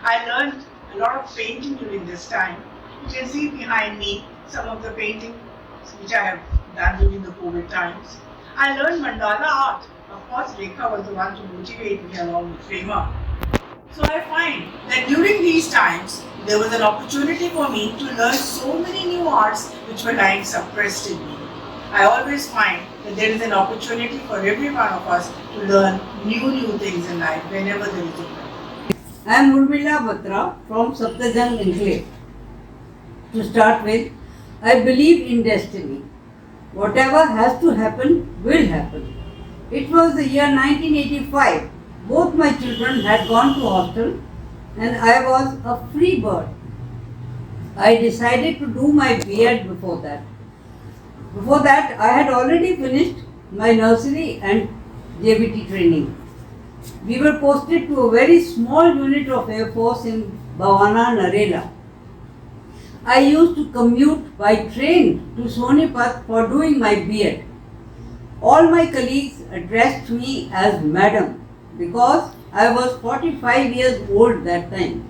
I learned a lot of painting during this time. You can see behind me some of the paintings which I have done during the COVID times. I learned mandala art. Of course, Rekha was the one to motivate me along with Prema. So I find that during these times, there was an opportunity for me to learn so many new arts which were lying suppressed in me. I always find that there is an opportunity for every one of us to learn new things in life whenever there is a time. I am Urmila Batra from Saptajang Enclave. To start with, I believe in destiny. Whatever has to happen will happen. It was the year 1985. Both my children had gone to hostel and I was a free bird. I decided to do my B.Ed before that. Before that, I had already finished my nursery and JBT training. We were posted to a very small unit of Air Force in Bhavana, Narela. I used to commute by train to Sonipat for doing my B.Ed. All my colleagues addressed me as Madam because I was 45 years old that time.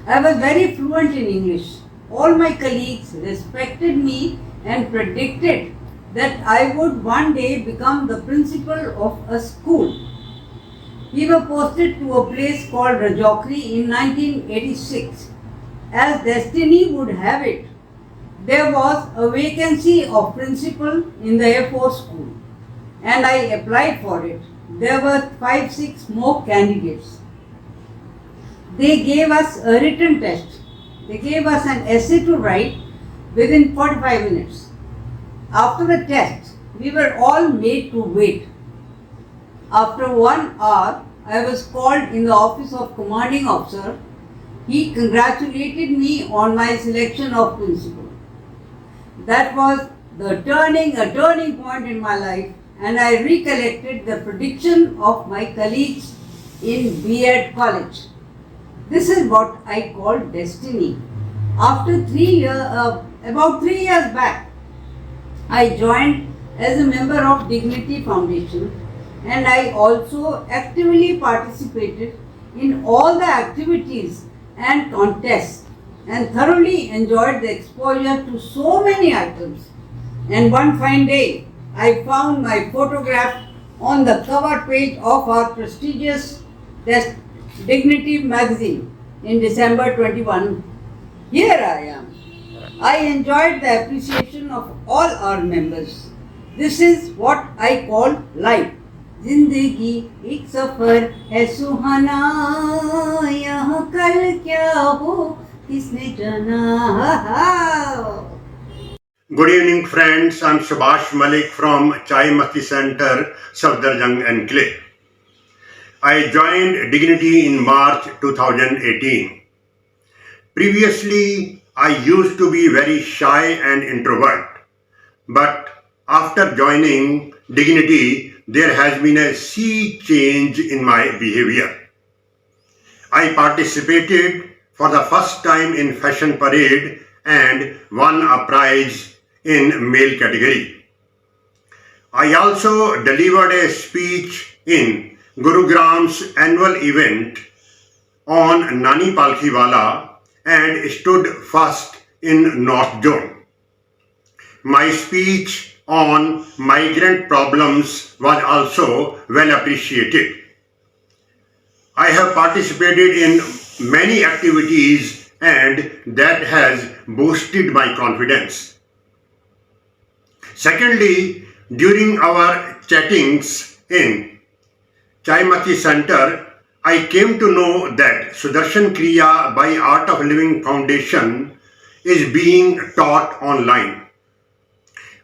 I was very fluent in English. All my colleagues respected me and predicted that I would one day become the principal of a school. We were posted to a place called Rajokri in 1986. As destiny would have it, there was a vacancy of principal in the Air Force School and I applied for it. There were 5-6 more candidates. They gave us a written test. They gave us an essay to write within 45 minutes. After the test, we were all made to wait. After 1 hour, I was called in the office of commanding officer. He congratulated me on my selection of principal. That was a turning point in my life, and I recollected the prediction of my colleagues in B.Ed college. This is what I call destiny. After 3 years, about 3 years back, I joined as a member of Dignity Foundation, and I also actively participated in all the activities and contests and thoroughly enjoyed the exposure to so many items. And one fine day, I found my photograph on the cover page of our prestigious Dignity magazine in December 21. Here I am. I enjoyed the appreciation of all our members. This is what I call life. जिंदगी एक सफर है सुहाना, यहाँ कल क्या हो किसने जाना. Good evening, friends. I'm Subhash Malik from Chai Masti Centres, Safdarjung Enclave. I joined Dignity in March 2018. Previously, I used to be very shy and introvert, but after joining Dignity, there has been a sea change in my behavior. I participated for the first time in fashion parade and won a prize in male category. I also delivered a speech in Gurugram's annual event on Nani Palkhiwala and stood first in North Zone. My speech on migrant problems was also well appreciated. I have participated in many activities and that has boosted my confidence. Secondly, during our chattings in Chai Masti Centre, I came to know that Sudarshan Kriya by Art of Living Foundation is being taught online.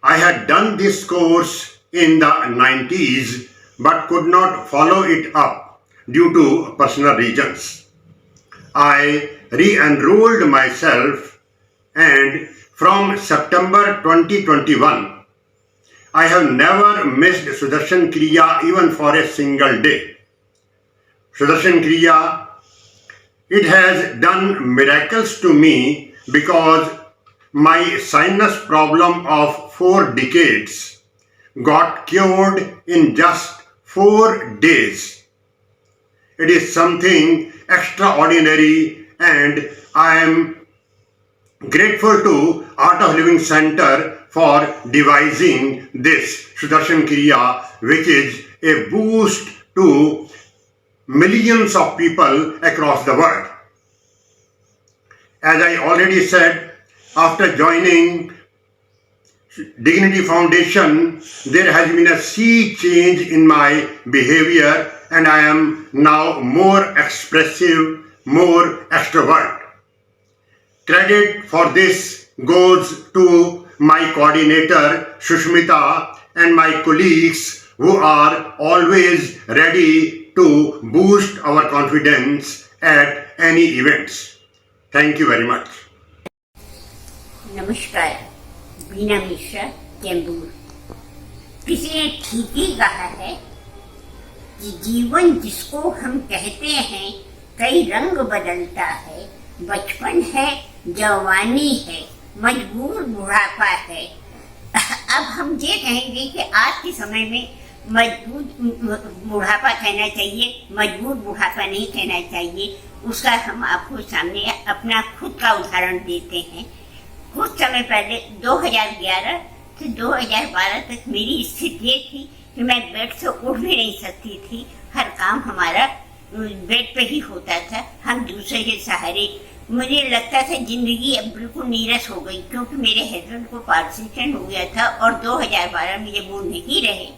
I had done this course in the 90s but could not follow it up due to personal reasons. I re-enrolled myself and from September 2021, I have never missed Sudarshan Kriya even for a single day. Sudarshan Kriya, it has done miracles to me because my sinus problem of 4 decades got cured in just 4 days. It is something extraordinary and I am grateful to Art of Living Center for devising this Sudarshan Kriya, which is a boost to millions of people across the world. As I already said, after joining Dignity Foundation, there has been a sea change in my behavior and I am now more expressive, more extrovert. Credit for this goes to my coordinator Shushmita and my colleagues who are always ready to boost our confidence at any events. Thank you very much. नमस्कार, बीना मिश्रा, कैम्बूर। किसी ने ठीक ही कहा है कि जीवन जिसको हम कहते हैं कई रंग बदलता है, बचपन है, जवानी है, मजबूर बुढ़ापा है, अब हम ये कहेंगे कि आज के समय में मजबूत बुढ़ापा कहना चाहिए, मजबूत बुढ़ापा नहीं कहना चाहिए। उसका हम आपको सामने अपना खुद का उदाहरण देते हैं। कुछ समय पहले 2011 से 2012 तक मेरी स्थिति ये थी कि मैं बेड से उठ भी नहीं सकती थी। हर काम हमारा बेड पे ही होता था, हम दूसरे के सहारे। मुझे लगता था जिंदगी अब बिल्कुल नीरस हो गई, क्योंकि मेरे हस्बैंड को पार्किंसन हो गया था और 2012 में जब वो नहीं रहे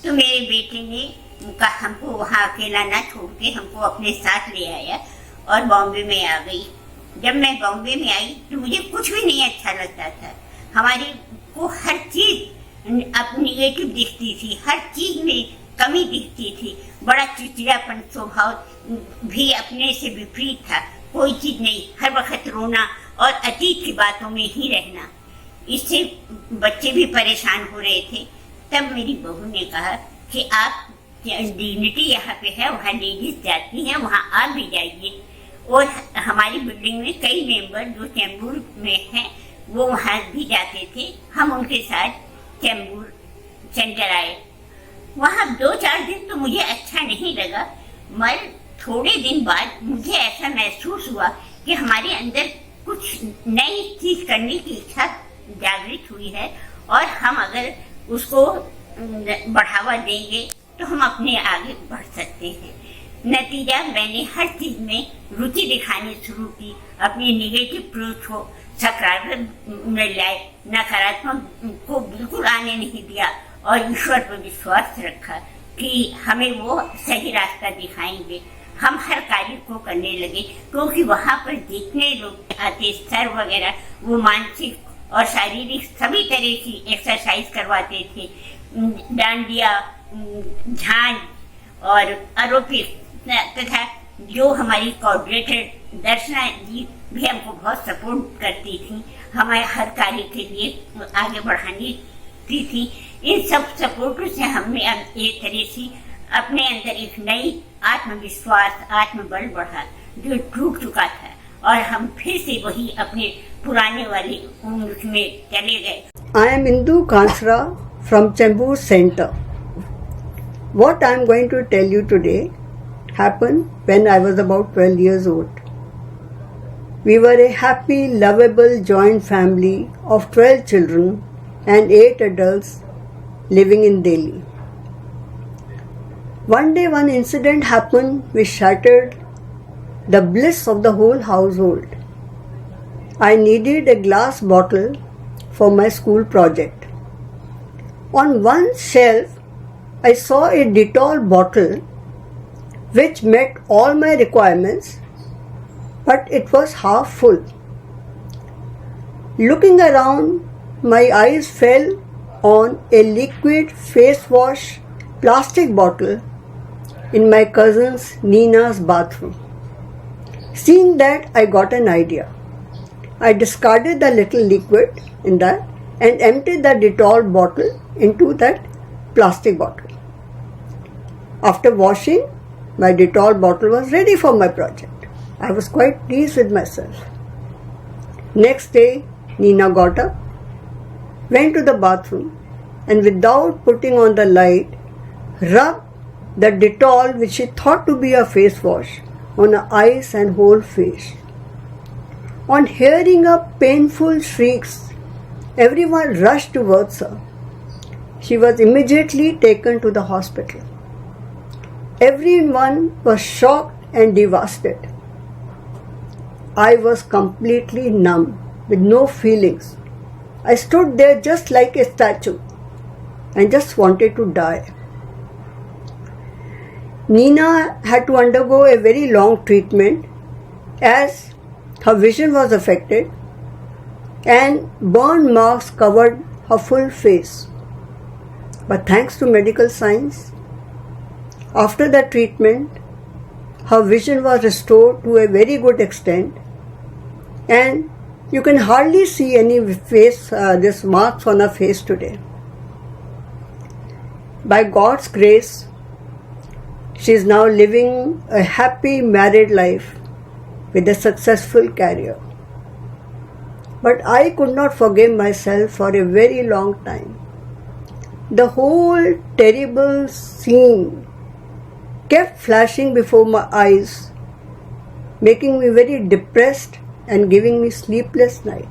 तो मेरे बेटे ने हमको वहाँ अकेला ना छोड़ के हमको अपने साथ ले आया और बॉम्बे में आ गई। जब मैं बॉम्बे में आई तो मुझे कुछ भी नहीं अच्छा लगता था। हमारे को हर चीज अब निगेटिव दिखती थी, हर चीज में कमी दिखती थी। बड़ा चिड़चिड़ापन स्वभाव भी अपने से विपरीत था। कोई चीज नहीं, हर वक्त रोना और अतीत की बातों में ही रहना। इससे बच्चे भी परेशान हो रहे थे। तब मेरी बहू ने कहा कि आप डिग्निटी यहाँ पे है, वहाँ लेडीज जाती हैं, वहाँ आप भी जाइए। और हमारी बिल्डिंग में कई मेंबर जो चैम्बूर में हैं वो वहाँ भी जाते थे। हम उनके साथ चैम्बूर सेंटर आए। वहाँ 2-4 दिन तो मुझे अच्छा नहीं लगा, मगर थोड़े दिन बाद मुझे ऐसा महसूस हुआ कि हमारे अंदर कुछ नई चीज करने की इच्छा जागृत हुई है और हम अगर उसको बढ़ावा देंगे तो हम अपने आगे बढ़ सकते हैं। नतीजा मैंने हर चीज में रुचि दिखानी शुरू की, अपनी निगेटिव अप्रोच को सकारात्मक में लाए, नकारात्मक को बिल्कुल आने नहीं दिया और ईश्वर पर विश्वास रखा कि हमें वो सही रास्ता दिखाएंगे। हम हर कार्य को करने लगे, क्योंकि वहाँ पर जितने लोग आते सर वगैरह वो मानसिक और शारीरिक सभी तरह की एक्सरसाइज करवाते थे। डांडिया, झांझ और एरोबिक्स तथा जो हमारी कोऑर्डिनेटर दर्शना जी भी हमको बहुत सपोर्ट करती थी, हमें हर कार्य के लिए आगे बढ़ानी थी। इन सब सपोर्टों से हमने एक तरह से अपने अंदर एक नई आत्मविश्वास, आत्मबल बढ़ा जो टूट चुका था और हम फिर से वही अपने पुराने वाली उम्र में चले गए। I am Indu Kansra from Chembur Center. What I am going to tell you today happened when I was about 12 years old. We were a happy, lovable joint family of 12 children and 8 adults living in Delhi. One day one incident happened which shattered the bliss of the whole household. I needed a glass bottle for my school project. On one shelf, I saw a Dettol bottle which met all my requirements, but it was half full. Looking around, my eyes fell on a liquid face wash plastic bottle in my cousin's Nina's bathroom. Seeing that, I got an idea. I discarded the little liquid in that and emptied the Dettol bottle into that plastic bottle. After washing, my Dettol bottle was ready for my project. I was quite pleased with myself. Next day, Nina got up, went to the bathroom, and without putting on the light, rubbed the Dettol, which she thought to be a face wash, on her eyes and whole face. On hearing her painful shrieks, everyone rushed towards her. She was immediately taken to the hospital. Everyone was shocked and devastated. I was completely numb, with no feelings. I stood there just like a statue and just wanted to die. Nina had to undergo a very long treatment as her vision was affected and burn marks covered her full face. But thanks to medical science, after the treatment, her vision was restored to a very good extent and you can hardly see any this marks on her face today. By God's grace, she is now living a happy married life with a successful career. But I could not forgive myself for a very long time. The whole terrible scene kept flashing before my eyes, making me very depressed and giving me sleepless night.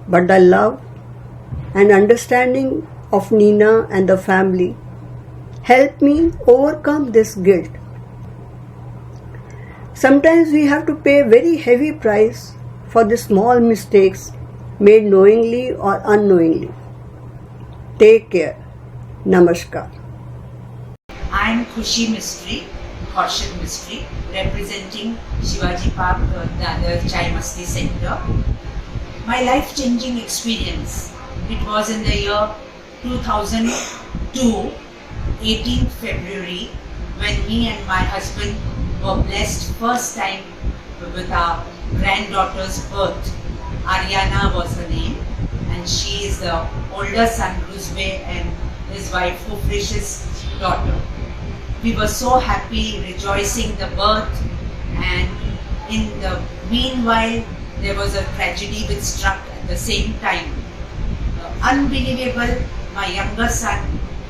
But the love and understanding of Nina and the family helped me overcome this guilt. Sometimes we have to pay a very heavy price for the small mistakes made knowingly or unknowingly. Take care. Namaskar. I am Khushi Mistry, Kaushal Mistry, representing Shivaji Park, the Chai Masti Centre. My life-changing experience, it was in the year 2002, 18th February, when me and my husband were blessed first time with our granddaughter's birth. Ariana was her name, and she is the older son Ruzbe and his wife Hufrish's daughter. We were so happy, rejoicing the birth, and in the meanwhile there was a tragedy which struck at the same time. Unbelievable, my younger son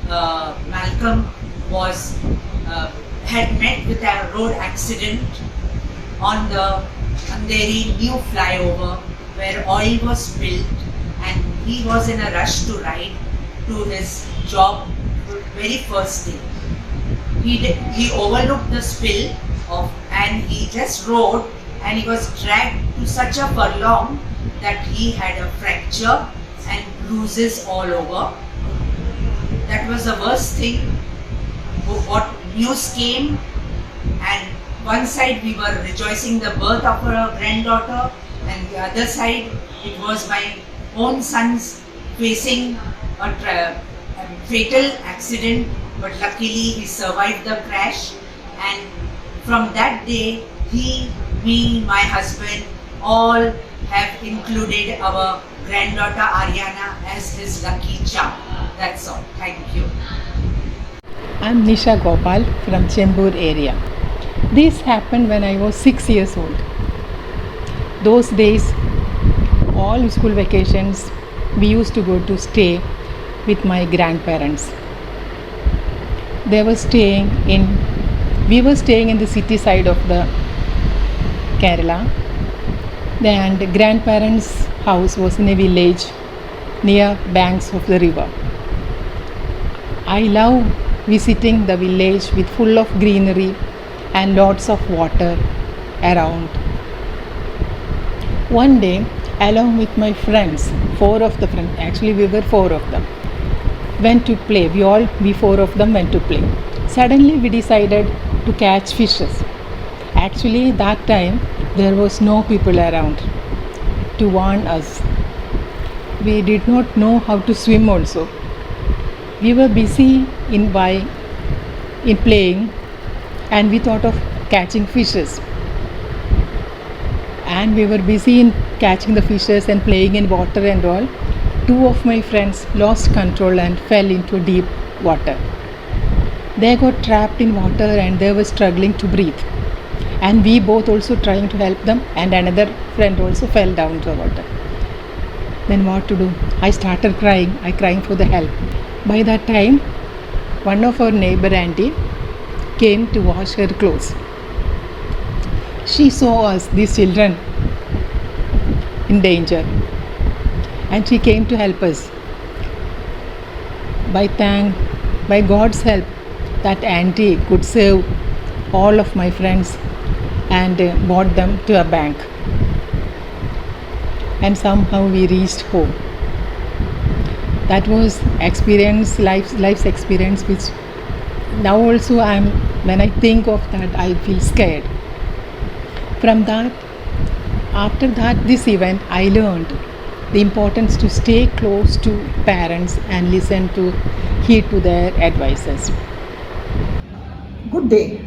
Malcolm had met with a road accident on the Andheri new flyover where oil was spilled, and he was in a rush to ride to his job very first day. He overlooked the spill and he just rode, and he was dragged to such a furlong that he had a fracture and bruises all over. That was the worst thing. What news came, and one side we were rejoicing the birth of our granddaughter, and the other side it was my own son's facing a fatal accident, but luckily he survived the crash. And from that day, he, me, my husband, all have included our granddaughter Ariana as his lucky charm. That's all. Thank you. I'm Nisha Gopal from Chembur area. This happened when I was 6 years old. Those days, all school vacations, we used to go to stay with my grandparents. We were staying in the city side of the Kerala. And the grandparents' house was in a village near banks of the river. I love visiting the village with full of greenery and lots of water around. One day, along with my friends, 4 of the friends, actually we were 4 of them, went to play. We 4 of them went to play. Suddenly we decided to catch fishes. Actually that time there was no people around to warn us. We did not know how to swim also. We were busy in playing, and we thought of catching fishes. And we were busy in catching the fishes and playing in water and all. 2 of my friends lost control and fell into deep water. They got trapped in water and they were struggling to breathe. And we both also trying to help them, and another friend also fell down to the water. Then what to do? I started crying. I crying for the help. By that time, one of our neighbor auntie came to wash her clothes. She saw us, these children, in danger, and she came to help us. By God's help, that auntie could save all of my friends and brought them to a bank. And somehow we reached home. That was life's experience, which now also when I think of that, I feel scared. After this event, I learned the importance to stay close to parents and heed to their advices. Good day.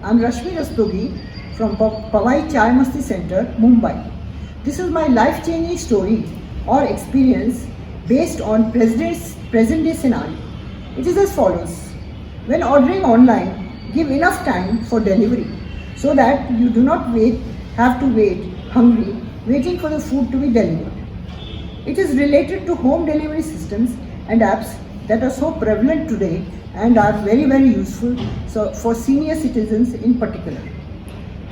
I'm Rashmi Rastogi from Powai Chai Masti Centre, Mumbai. This is my life-changing story or experience based on present-day scenario. It is as follows. When ordering online, give enough time for delivery so that you do not have to wait hungry, waiting for the food to be delivered. It is related to home delivery systems and apps that are so prevalent today and are very, very useful for senior citizens in particular.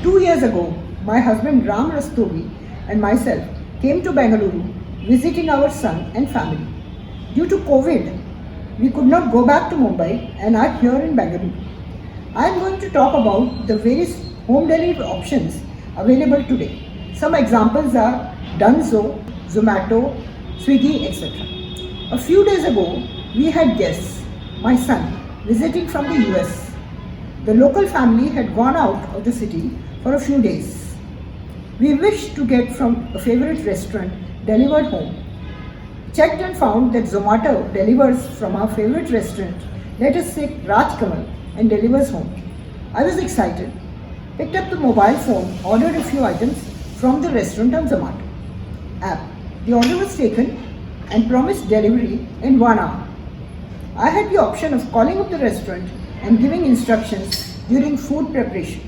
2 years ago, my husband Ram Rastogi and myself came to Bengaluru visiting our son and family. Due to COVID, we could not go back to Mumbai and are here in Bengaluru. I am going to talk about the various home delivery options available today. Some examples are Dunzo, Zomato, Swiggy, etc. A few days ago, we had guests, my son, visiting from the US. The local family had gone out of the city for a few days. We wished to get from a favorite restaurant delivered home. Checked and found that Zomato delivers from our favorite restaurant, let us say Raj Kamal, and delivers home. I was excited, picked up the mobile phone, ordered a few items from the restaurant on Zomato app. The order was taken and promised delivery in 1 hour. I had the option of calling up the restaurant and giving instructions during food preparation.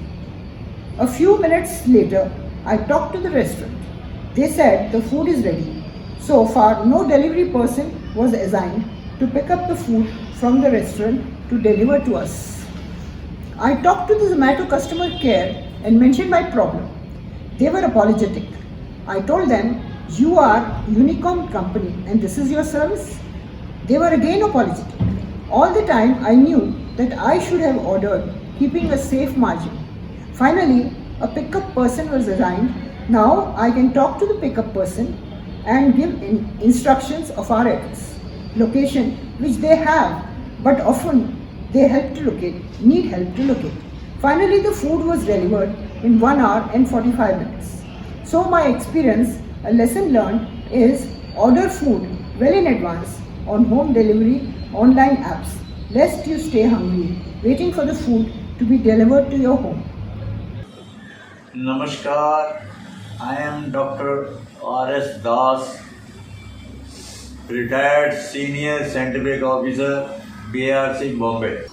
A few minutes later, I talked to the restaurant. They said the food is ready. So far, no delivery person was assigned to pick up the food from the restaurant to deliver to us. I talked to the Zomato customer care and mentioned my problem. They were apologetic. I told them, you are Unicom company and this is your service? They were again apologetic. All the time I knew that I should have ordered, keeping a safe margin. Finally, a pickup person was assigned. Now I can talk to the pickup person and give instructions of our address, location which they have, but often they need help to locate. Finally, the food was delivered in 1 hour and 45 minutes. So my experience, a lesson learned is order food well in advance on home delivery online apps, lest you stay hungry waiting for the food to be delivered to your home. Namaskar, I am Dr. R.S. Das, retired Senior Scientific Officer, BRC Bombay.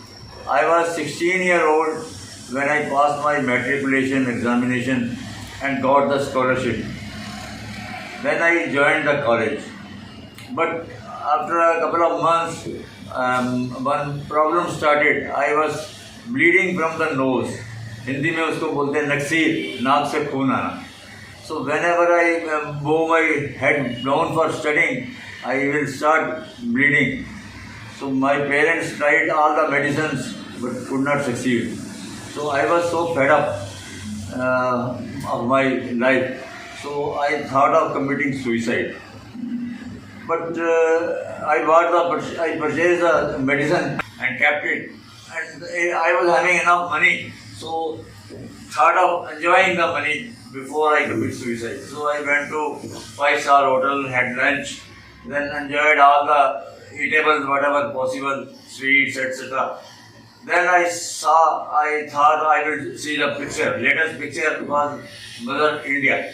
I was 16-year-old when I passed my matriculation examination and got the scholarship. Then I joined the college. But after a couple of months, one problem started. I was bleeding from the nose. Hindi में उसको बोलते हैं नक्सीर, नाक से खून आना. So whenever I bow my head down for studying, I will start bleeding. So my parents tried all the medicines but could not succeed. So I was so fed up of my life. So I thought of committing suicide. But I purchased the medicine and kept it. And I was having enough money. So thought of enjoying the money before I commit suicide. So I went to 5-star hotel, had lunch, then enjoyed all the eatables, whatever possible, sweets, etc. Then I thought I would see the picture. Latest picture was Mother India.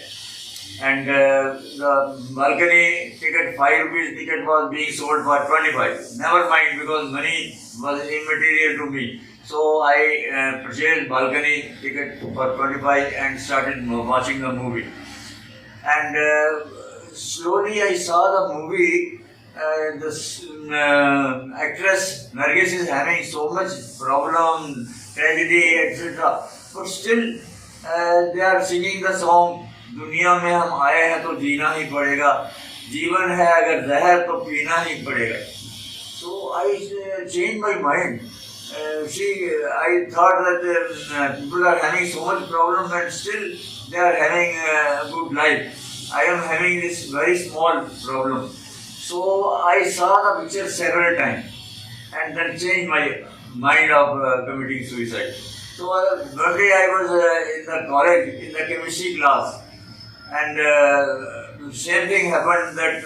And the balcony ticket, 5 rupees ticket was being sold for 25. Never mind, because money was immaterial to me. So I purchased balcony ticket for 25 and started watching the movie. And slowly I saw the movie. This actress Nargis is having so much problem, tragedy, etc. But still they are singing the song. दुनिया में हम आए हैं तो जीना ही पड़ेगा, जीवन है अगर जहर तो पीना ही पड़ेगा. So I changed my mind. I thought that people are having so much problem and still they are having a good life. I am having this very small problem. So I saw the picture several times and then changed my mind of committing suicide. So one day I was in the college, in the chemistry class, and same thing happened that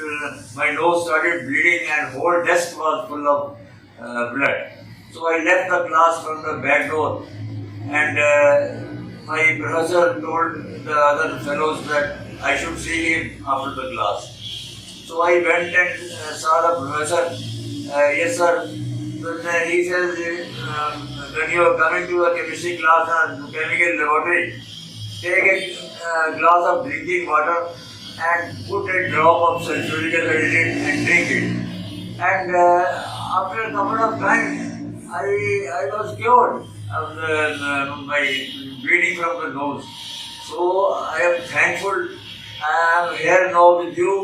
my nose started bleeding and whole desk was full of blood. So I left the class from the back door, and my professor told the other fellows that I should see him after the class. So I went and saw the professor. Yes sir. Then he says, when you are coming to a chemistry class and chemical laboratory, take a glass of drinking water and put a drop of sulfuric acid and drink it. And after a couple of times, I was cured of my bleeding from the nose. So I am thankful. I am here now with you.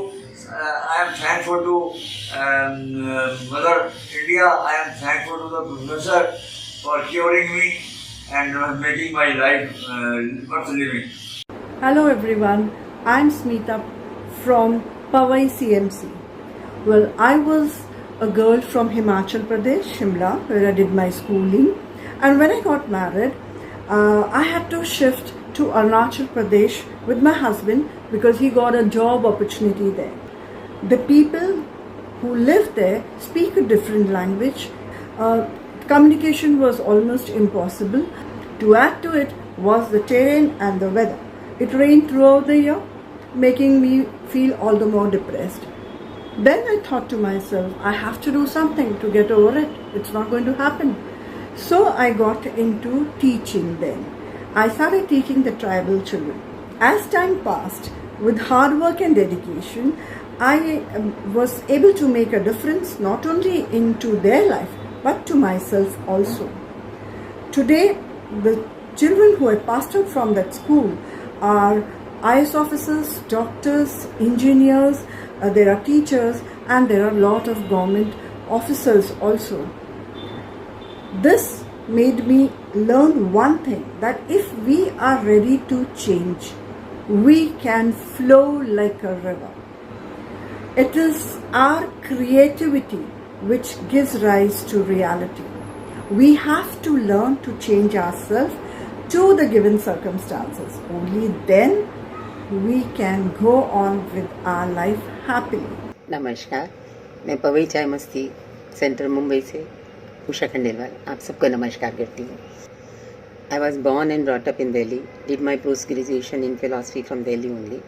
I am thankful to Mother India. I am thankful to the professor for curing me and making my life worth living. Hello everyone, I'm Smita from Powai CMC. Well, I was a girl from Himachal Pradesh, Shimla, where I did my schooling. And when I got married, I had to shift to Arunachal Pradesh with my husband because he got a job opportunity there. The people who live there speak a different language. Communication was almost impossible. To add to it was the terrain and the weather. It rained throughout the year, making me feel all the more depressed. Then I thought to myself, I have to do something to get over it. It's not going to happen. So I got into teaching then. I started teaching the tribal children. As time passed, with hard work and dedication, I was able to make a difference not only into their life, but to myself also. Today, the children who have passed out from that school are IS officers, doctors, engineers, there are teachers, and there are a lot of government officers also. This made me learn one thing, that if we are ready to change, we can flow like a river. It is our creativity which gives rise to reality. We have to learn to change ourselves to the given circumstances. Only then we can go on with our life happily. नमस्कार, मैं पवई चाय मस्ती centre Mumbai से उषा खंडेलवाल आप सबको नमस्कार करती हूँ. I was born and brought up in Delhi, did my post-graduation in philosophy from Delhi only.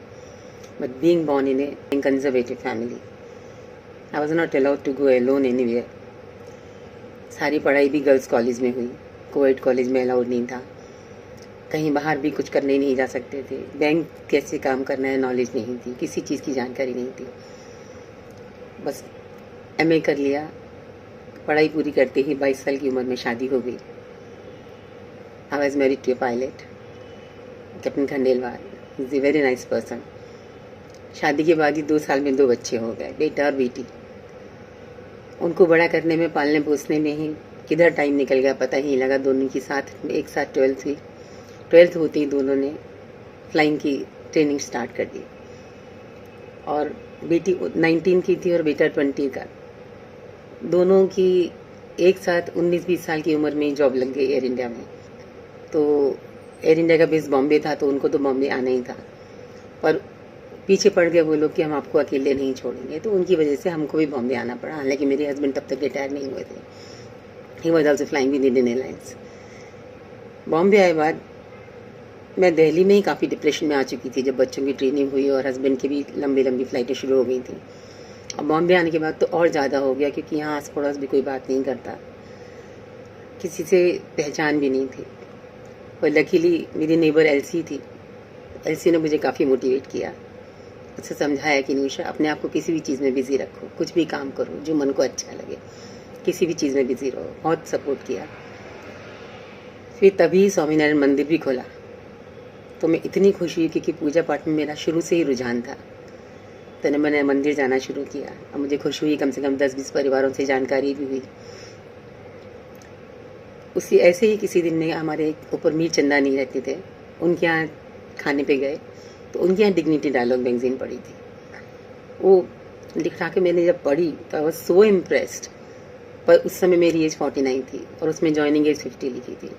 But being born in a conservative family, I was not allowed to go alone anywhere. सारी पढ़ाई भी girls college में हुई, coed college में allowed नहीं था. कहीं बाहर भी कुछ करने नहीं जा सकते थे. बैंक कैसे काम करना है नॉलेज नहीं थी, किसी चीज़ की जानकारी नहीं थी. बस एमए कर लिया. पढ़ाई पूरी करते ही 22 साल की उम्र में शादी हो गई. I was married to a pilot, captain Khandelwal. Is a very nice person. शादी के बाद ही 2 साल में 2 बच्चे हो गए, बेटा और बेटी. उनको बड़ा करने में, पालने पोसने में ही किधर टाइम निकल गया पता ही नहीं लगा. दोनों की साथ एक साथ 12th हुई. 12th होते ही दोनों ने फ्लाइंग की ट्रेनिंग स्टार्ट कर दी. और बेटी 19 की थी और बेटा 20 का. दोनों की एक साथ 19-20 साल की उम्र में जॉब लग गई एयर इंडिया में. तो एयर इंडिया का बेस बॉम्बे था, तो उनको तो बॉम्बे आना ही था. पर पीछे पड़ गए वो लोग कि हम आपको अकेले नहीं छोड़ेंगे, तो उनकी वजह से हमको भी बॉम्बे आना पड़ा. हालांकि मेरे हस्बैंड तब तक रिटायर नहीं हुए थे. He was also flying with Indian airlines. Bombay आए बाद मैं दिल्ली में ही काफ़ी डिप्रेशन में आ चुकी थी जब बच्चों की ट्रेनिंग हुई और हस्बैंड की भी लंबी लंबी फ़्लाइटें शुरू हो गई थी. और बॉम्बे आने के बाद तो और ज़्यादा हो गया, क्योंकि यहाँ आस पड़ोस भी कोई बात नहीं करता, किसी से पहचान भी नहीं थी. और लकीली मेरी नेबर एलसी थी. एलसी ने मुझे काफ़ी मोटिवेट किया. उससे समझाया कि निशा, अपने आप को किसी भी चीज़ में बिज़ी रखो, कुछ भी काम करो जो मन को अच्छा लगे, किसी भी चीज़ में बिज़ी रहो. बहुत सपोर्ट किया. फिर तभी स्वामीनारायण मंदिर भी खोला, तो मैं इतनी खुश हुई क्योंकि पूजा पाठ में मेरा शुरू से ही रुझान था. तो मैंने मंदिर जाना शुरू किया. और मुझे खुशी हुई, कम से कम 10-20 परिवारों से जानकारी भी हुई. उसी ऐसे ही किसी दिन ने हमारे ऊपर मीर चंदा नहीं रहते थे, उनके यहाँ खाने पे गए, तो उनके यहाँ डिग्निटी डायलॉग मैगजीन पढ़ी थी. वो लिखा के मैंने जब पढ़ी तो आई वॉज सो इम्प्रेस्ड. पर उस समय मेरी एज 49 थी और उसमें ज्वाइनिंग एज 50 लिखी थी.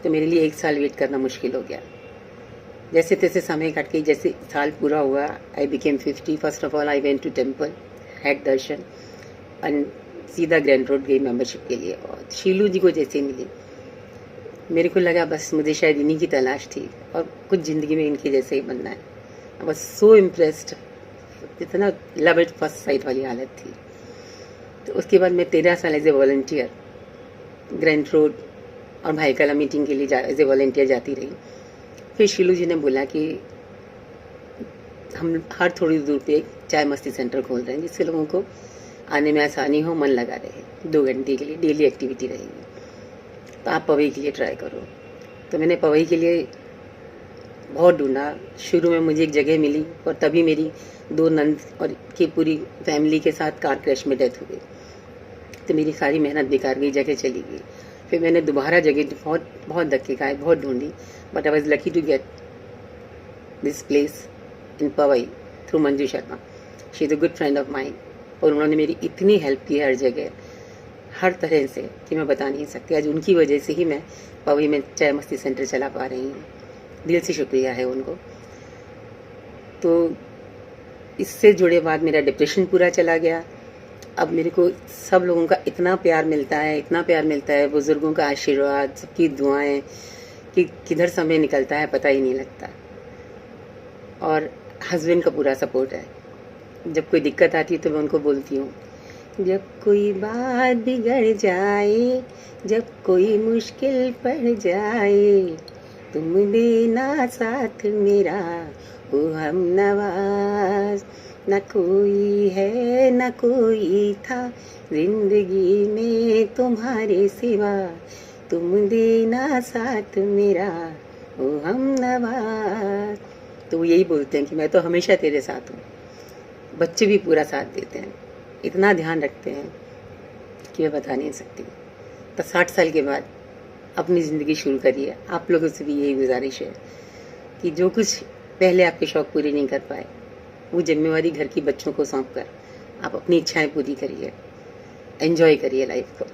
तो मेरे लिए 1 साल वेट करना मुश्किल हो गया. जैसे तैसे समय कट के जैसे साल पूरा हुआ, I became 50. First of all I went to temple, had darshan, and सीधा ग्रैंड रोड गई मेंबरशिप के लिए. और शीलू जी को जैसे मिली, मेरे को लगा बस मुझे शायद इन्हीं की तलाश थी और कुछ ज़िंदगी में इनके जैसे ही बनना है. I was so impressed. इतना लव एट फर्स्ट साइट वाली हालत थी. तो उसके बाद मैं 13 साल as a volunteer grand road और भाई कला मीटिंग के लिए एज ए वॉलंटियर जाती रही. फिर शीलू जी ने बोला कि हम हर थोड़ी दूर पे एक चाय मस्ती सेंटर खोल रहे हैं जिससे लोगों को आने में आसानी हो, मन लगा रहे. 2 घंटे के लिए डेली एक्टिविटी रहेगी, तो आप पवई के लिए ट्राई करो। तो मैंने पवई के लिए बहुत ढूंढा। शुरू में मुझे एक जगह मिली और तभी मेरी 2 नंद और की पूरी फैमिली के साथ कार क्रैश में डेथ हो गई। तो मेरी सारी मेहनत बेकार गई, जगह चली गई। फिर मैंने दोबारा जगह बहुत धक्के खाए, बहुत ढूंढी, but I was lucky to get this place in Powai through Manju Sharma. She is a good friend of mine और उन्होंने मेरी इतनी हेल्प की हर जगह, हर तरह से, कि मैं बता नहीं सकती। आज उनकी वजह से ही मैं पवई में चाय मस्ती सेंटर चला पा रही हूँ। दिल से शुक्रिया है उनको। तो इससे जुड़े बाद मेरा डिप्रेशन पूरा चला गया। अब मेरे को सब लोगों का इतना प्यार मिलता है, इतना प्यार मिलता है, बुज़ुर्गों का आशीर्वाद, सबकी दुआएं, कि किधर समय निकलता है पता ही नहीं लगता। और हस्बैंड का पूरा सपोर्ट है। जब कोई दिक्कत आती है तो मैं उनको बोलती हूँ, जब कोई बात बिगड़ जाए, जब कोई मुश्किल पड़ जाए, तुम देना साथ मेरा ओ हम नवाज। न कोई है न कोई था जिंदगी में तुम्हारे सिवा, तुम देना साथ मेरा ओ हम नवाज। तो वो यही बोलते हैं कि मैं तो हमेशा तेरे साथ हूँ। बच्चे भी पूरा साथ देते हैं, इतना ध्यान रखते हैं कि मैं बता नहीं सकती। तो 60 साल के बाद अपनी ज़िंदगी शुरू करिए। आप लोगों से भी यही गुजारिश है कि जो कुछ पहले आपके शौक़ पूरे नहीं कर पाए, वो जिम्मेवारी घर की बच्चों को सौंप कर आप अपनी इच्छाएं पूरी करिए, एंजॉय करिए लाइफ को।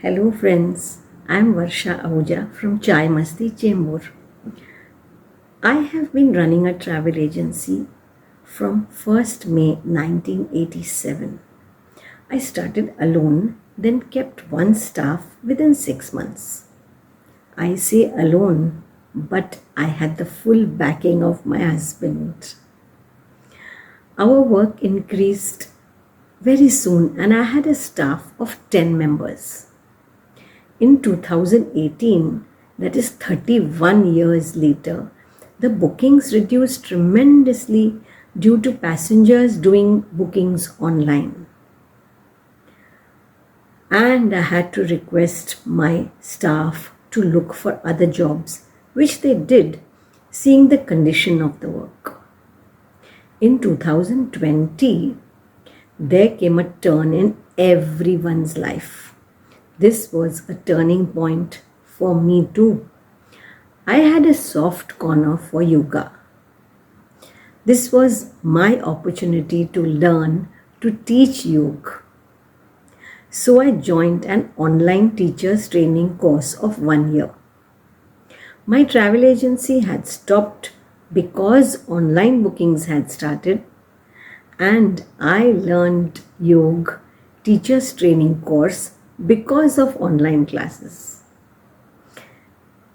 Hello friends, I am Varsha Ahuja from Chai Masti Chembur. I have been running a travel agency from 1st May 1987. I started alone, then kept one staff within 6 months. I say alone, but I had the full backing of my husband. Our work increased very soon and I had a staff of 10 members. In 2018, that is 31 years later, the bookings reduced tremendously due to passengers doing bookings online. And I had to request my staff to look for other jobs, which they did, seeing the condition of the work. In 2020, there came a turn in everyone's life. This was a turning point for me too. I had a soft corner for yoga. This was my opportunity to learn to teach yoga. So I joined an online teachers training course of 1 year. My travel agency had stopped because online bookings had started, and I learned yoga teachers training course because of online classes.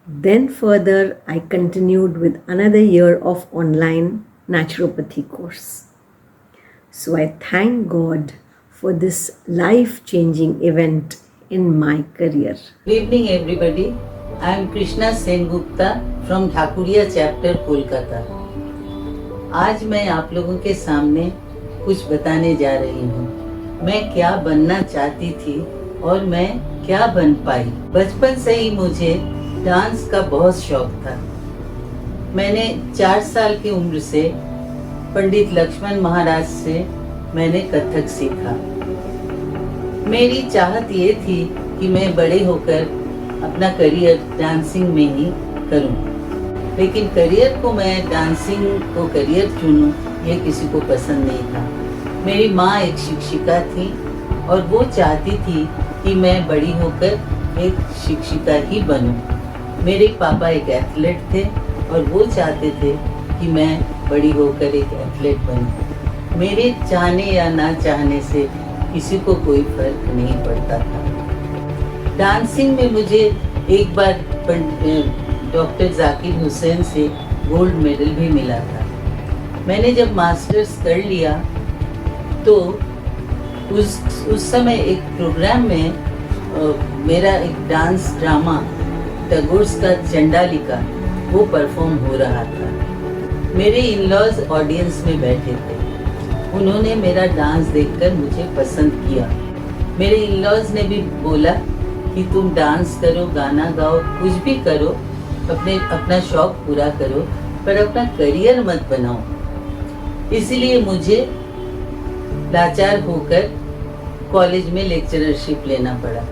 Then further, I continued with another year of online naturopathy course. So I thank God for this life-changing event in my career. Good evening everybody. I am Krishna Sen Gupta from Dhakuria chapter Kolkata. आज मैं आप लोगों के सामने कुछ बताने जा रही हूँ। मैं क्या बनना चाहती थी और मैं क्या बन पाई। बचपन से ही मुझे डांस का बहुत शौक था। मैंने 4 साल की उम्र से पंडित लक्ष्मण महाराज से मैंने कथक सीखा। मेरी चाहत ये थी कि मैं बड़े होकर अपना करियर डांसिंग में ही करूं, लेकिन करियर को मैं डांसिंग को करियर चुनूं ये किसी को पसंद नहीं था। मेरी माँ एक शिक्षिका थी और वो चाहती थी कि मैं बड़ी होकर एक शिक्षिका ही बनूं। मेरे पापा एक एथलीट थे और वो चाहते थे कि मैं बड़ी होकर एक एथलीट बनूं। मेरे चाहने या ना चाहने से किसी को कोई फर्क नहीं पड़ता था। डांसिंग में मुझे एक बार डॉक्टर जाकिर हुसैन से गोल्ड मेडल भी मिला था। मैंने जब मास्टर्स कर लिया तो उस समय एक प्रोग्राम में मेरा एक डांस ड्रामा टैगोर्स का चंडालिका वो परफॉर्म हो रहा था। मेरे इन-लॉज ऑडियंस में बैठे थे। उन्होंने मेरा डांस देखकर मुझे पसंद किया मेरे इन लॉज ने भी बोला कि तुम डांस करो, गाना गाओ, कुछ भी करो, अपना शौक पूरा करो, पर अपना करियर मत बनाओ। इसलिए मुझे लाचार होकर कॉलेज में लेक्चररशिप लेना पड़ा।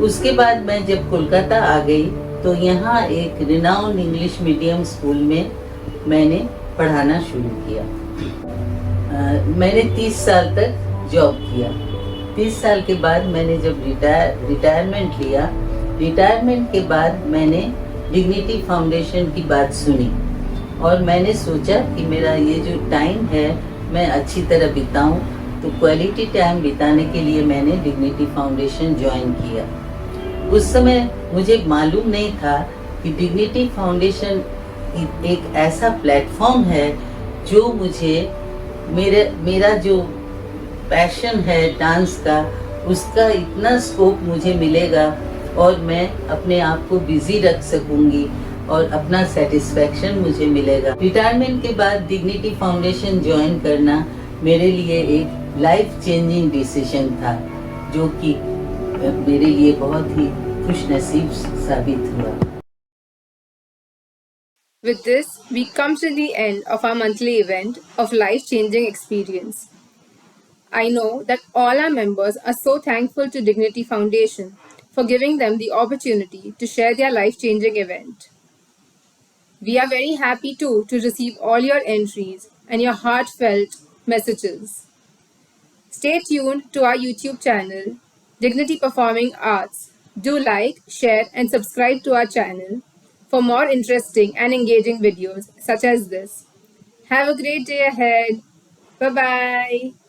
उसके बाद मैं जब कोलकाता आ गई तो यहाँ एक रिनाउंड इंग्लिश मीडियम स्कूल में मैंने पढ़ाना शुरू किया। मैंने 30 साल तक जॉब किया। 30 साल के बाद मैंने जब रिटायरमेंट लिया, रिटायरमेंट के बाद मैंने डिग्निटी फाउंडेशन की बात सुनी और मैंने सोचा कि मेरा ये जो टाइम है मैं अच्छी तरह बिताऊं, तो क्वालिटी टाइम बिताने के लिए मैंने डिग्निटी फाउंडेशन ज्वाइन किया। उस समय मुझे मालूम नहीं था कि डिग्निटी फाउंडेशन एक ऐसा प्लेटफॉर्म है जो मुझे मेरा जो पैशन है डांस का, उसका इतना स्कोप मुझे मिलेगा और मैं अपने आप को बिजी रख सकूंगी और अपना सेटिस्फैक्शन मुझे मिलेगा। रिटायरमेंट के बाद डिग्निटी फाउंडेशन ज्वाइन करना मेरे लिए एक लाइफ चेंजिंग डिसीजन था, जो कि मेरे लिए बहुत ही खुशनसीब साबित हुआ। With this, we come to the end of our monthly event of life-changing experience. I know that all our members are so thankful to Dignity Foundation for giving them the opportunity to share their life-changing event. We are very happy too to receive all your entries and your heartfelt messages. Stay tuned to our YouTube channel, Dignity Performing Arts. Do like, share, and subscribe to our channel for more interesting and engaging videos such as this. Have a great day ahead. Bye bye.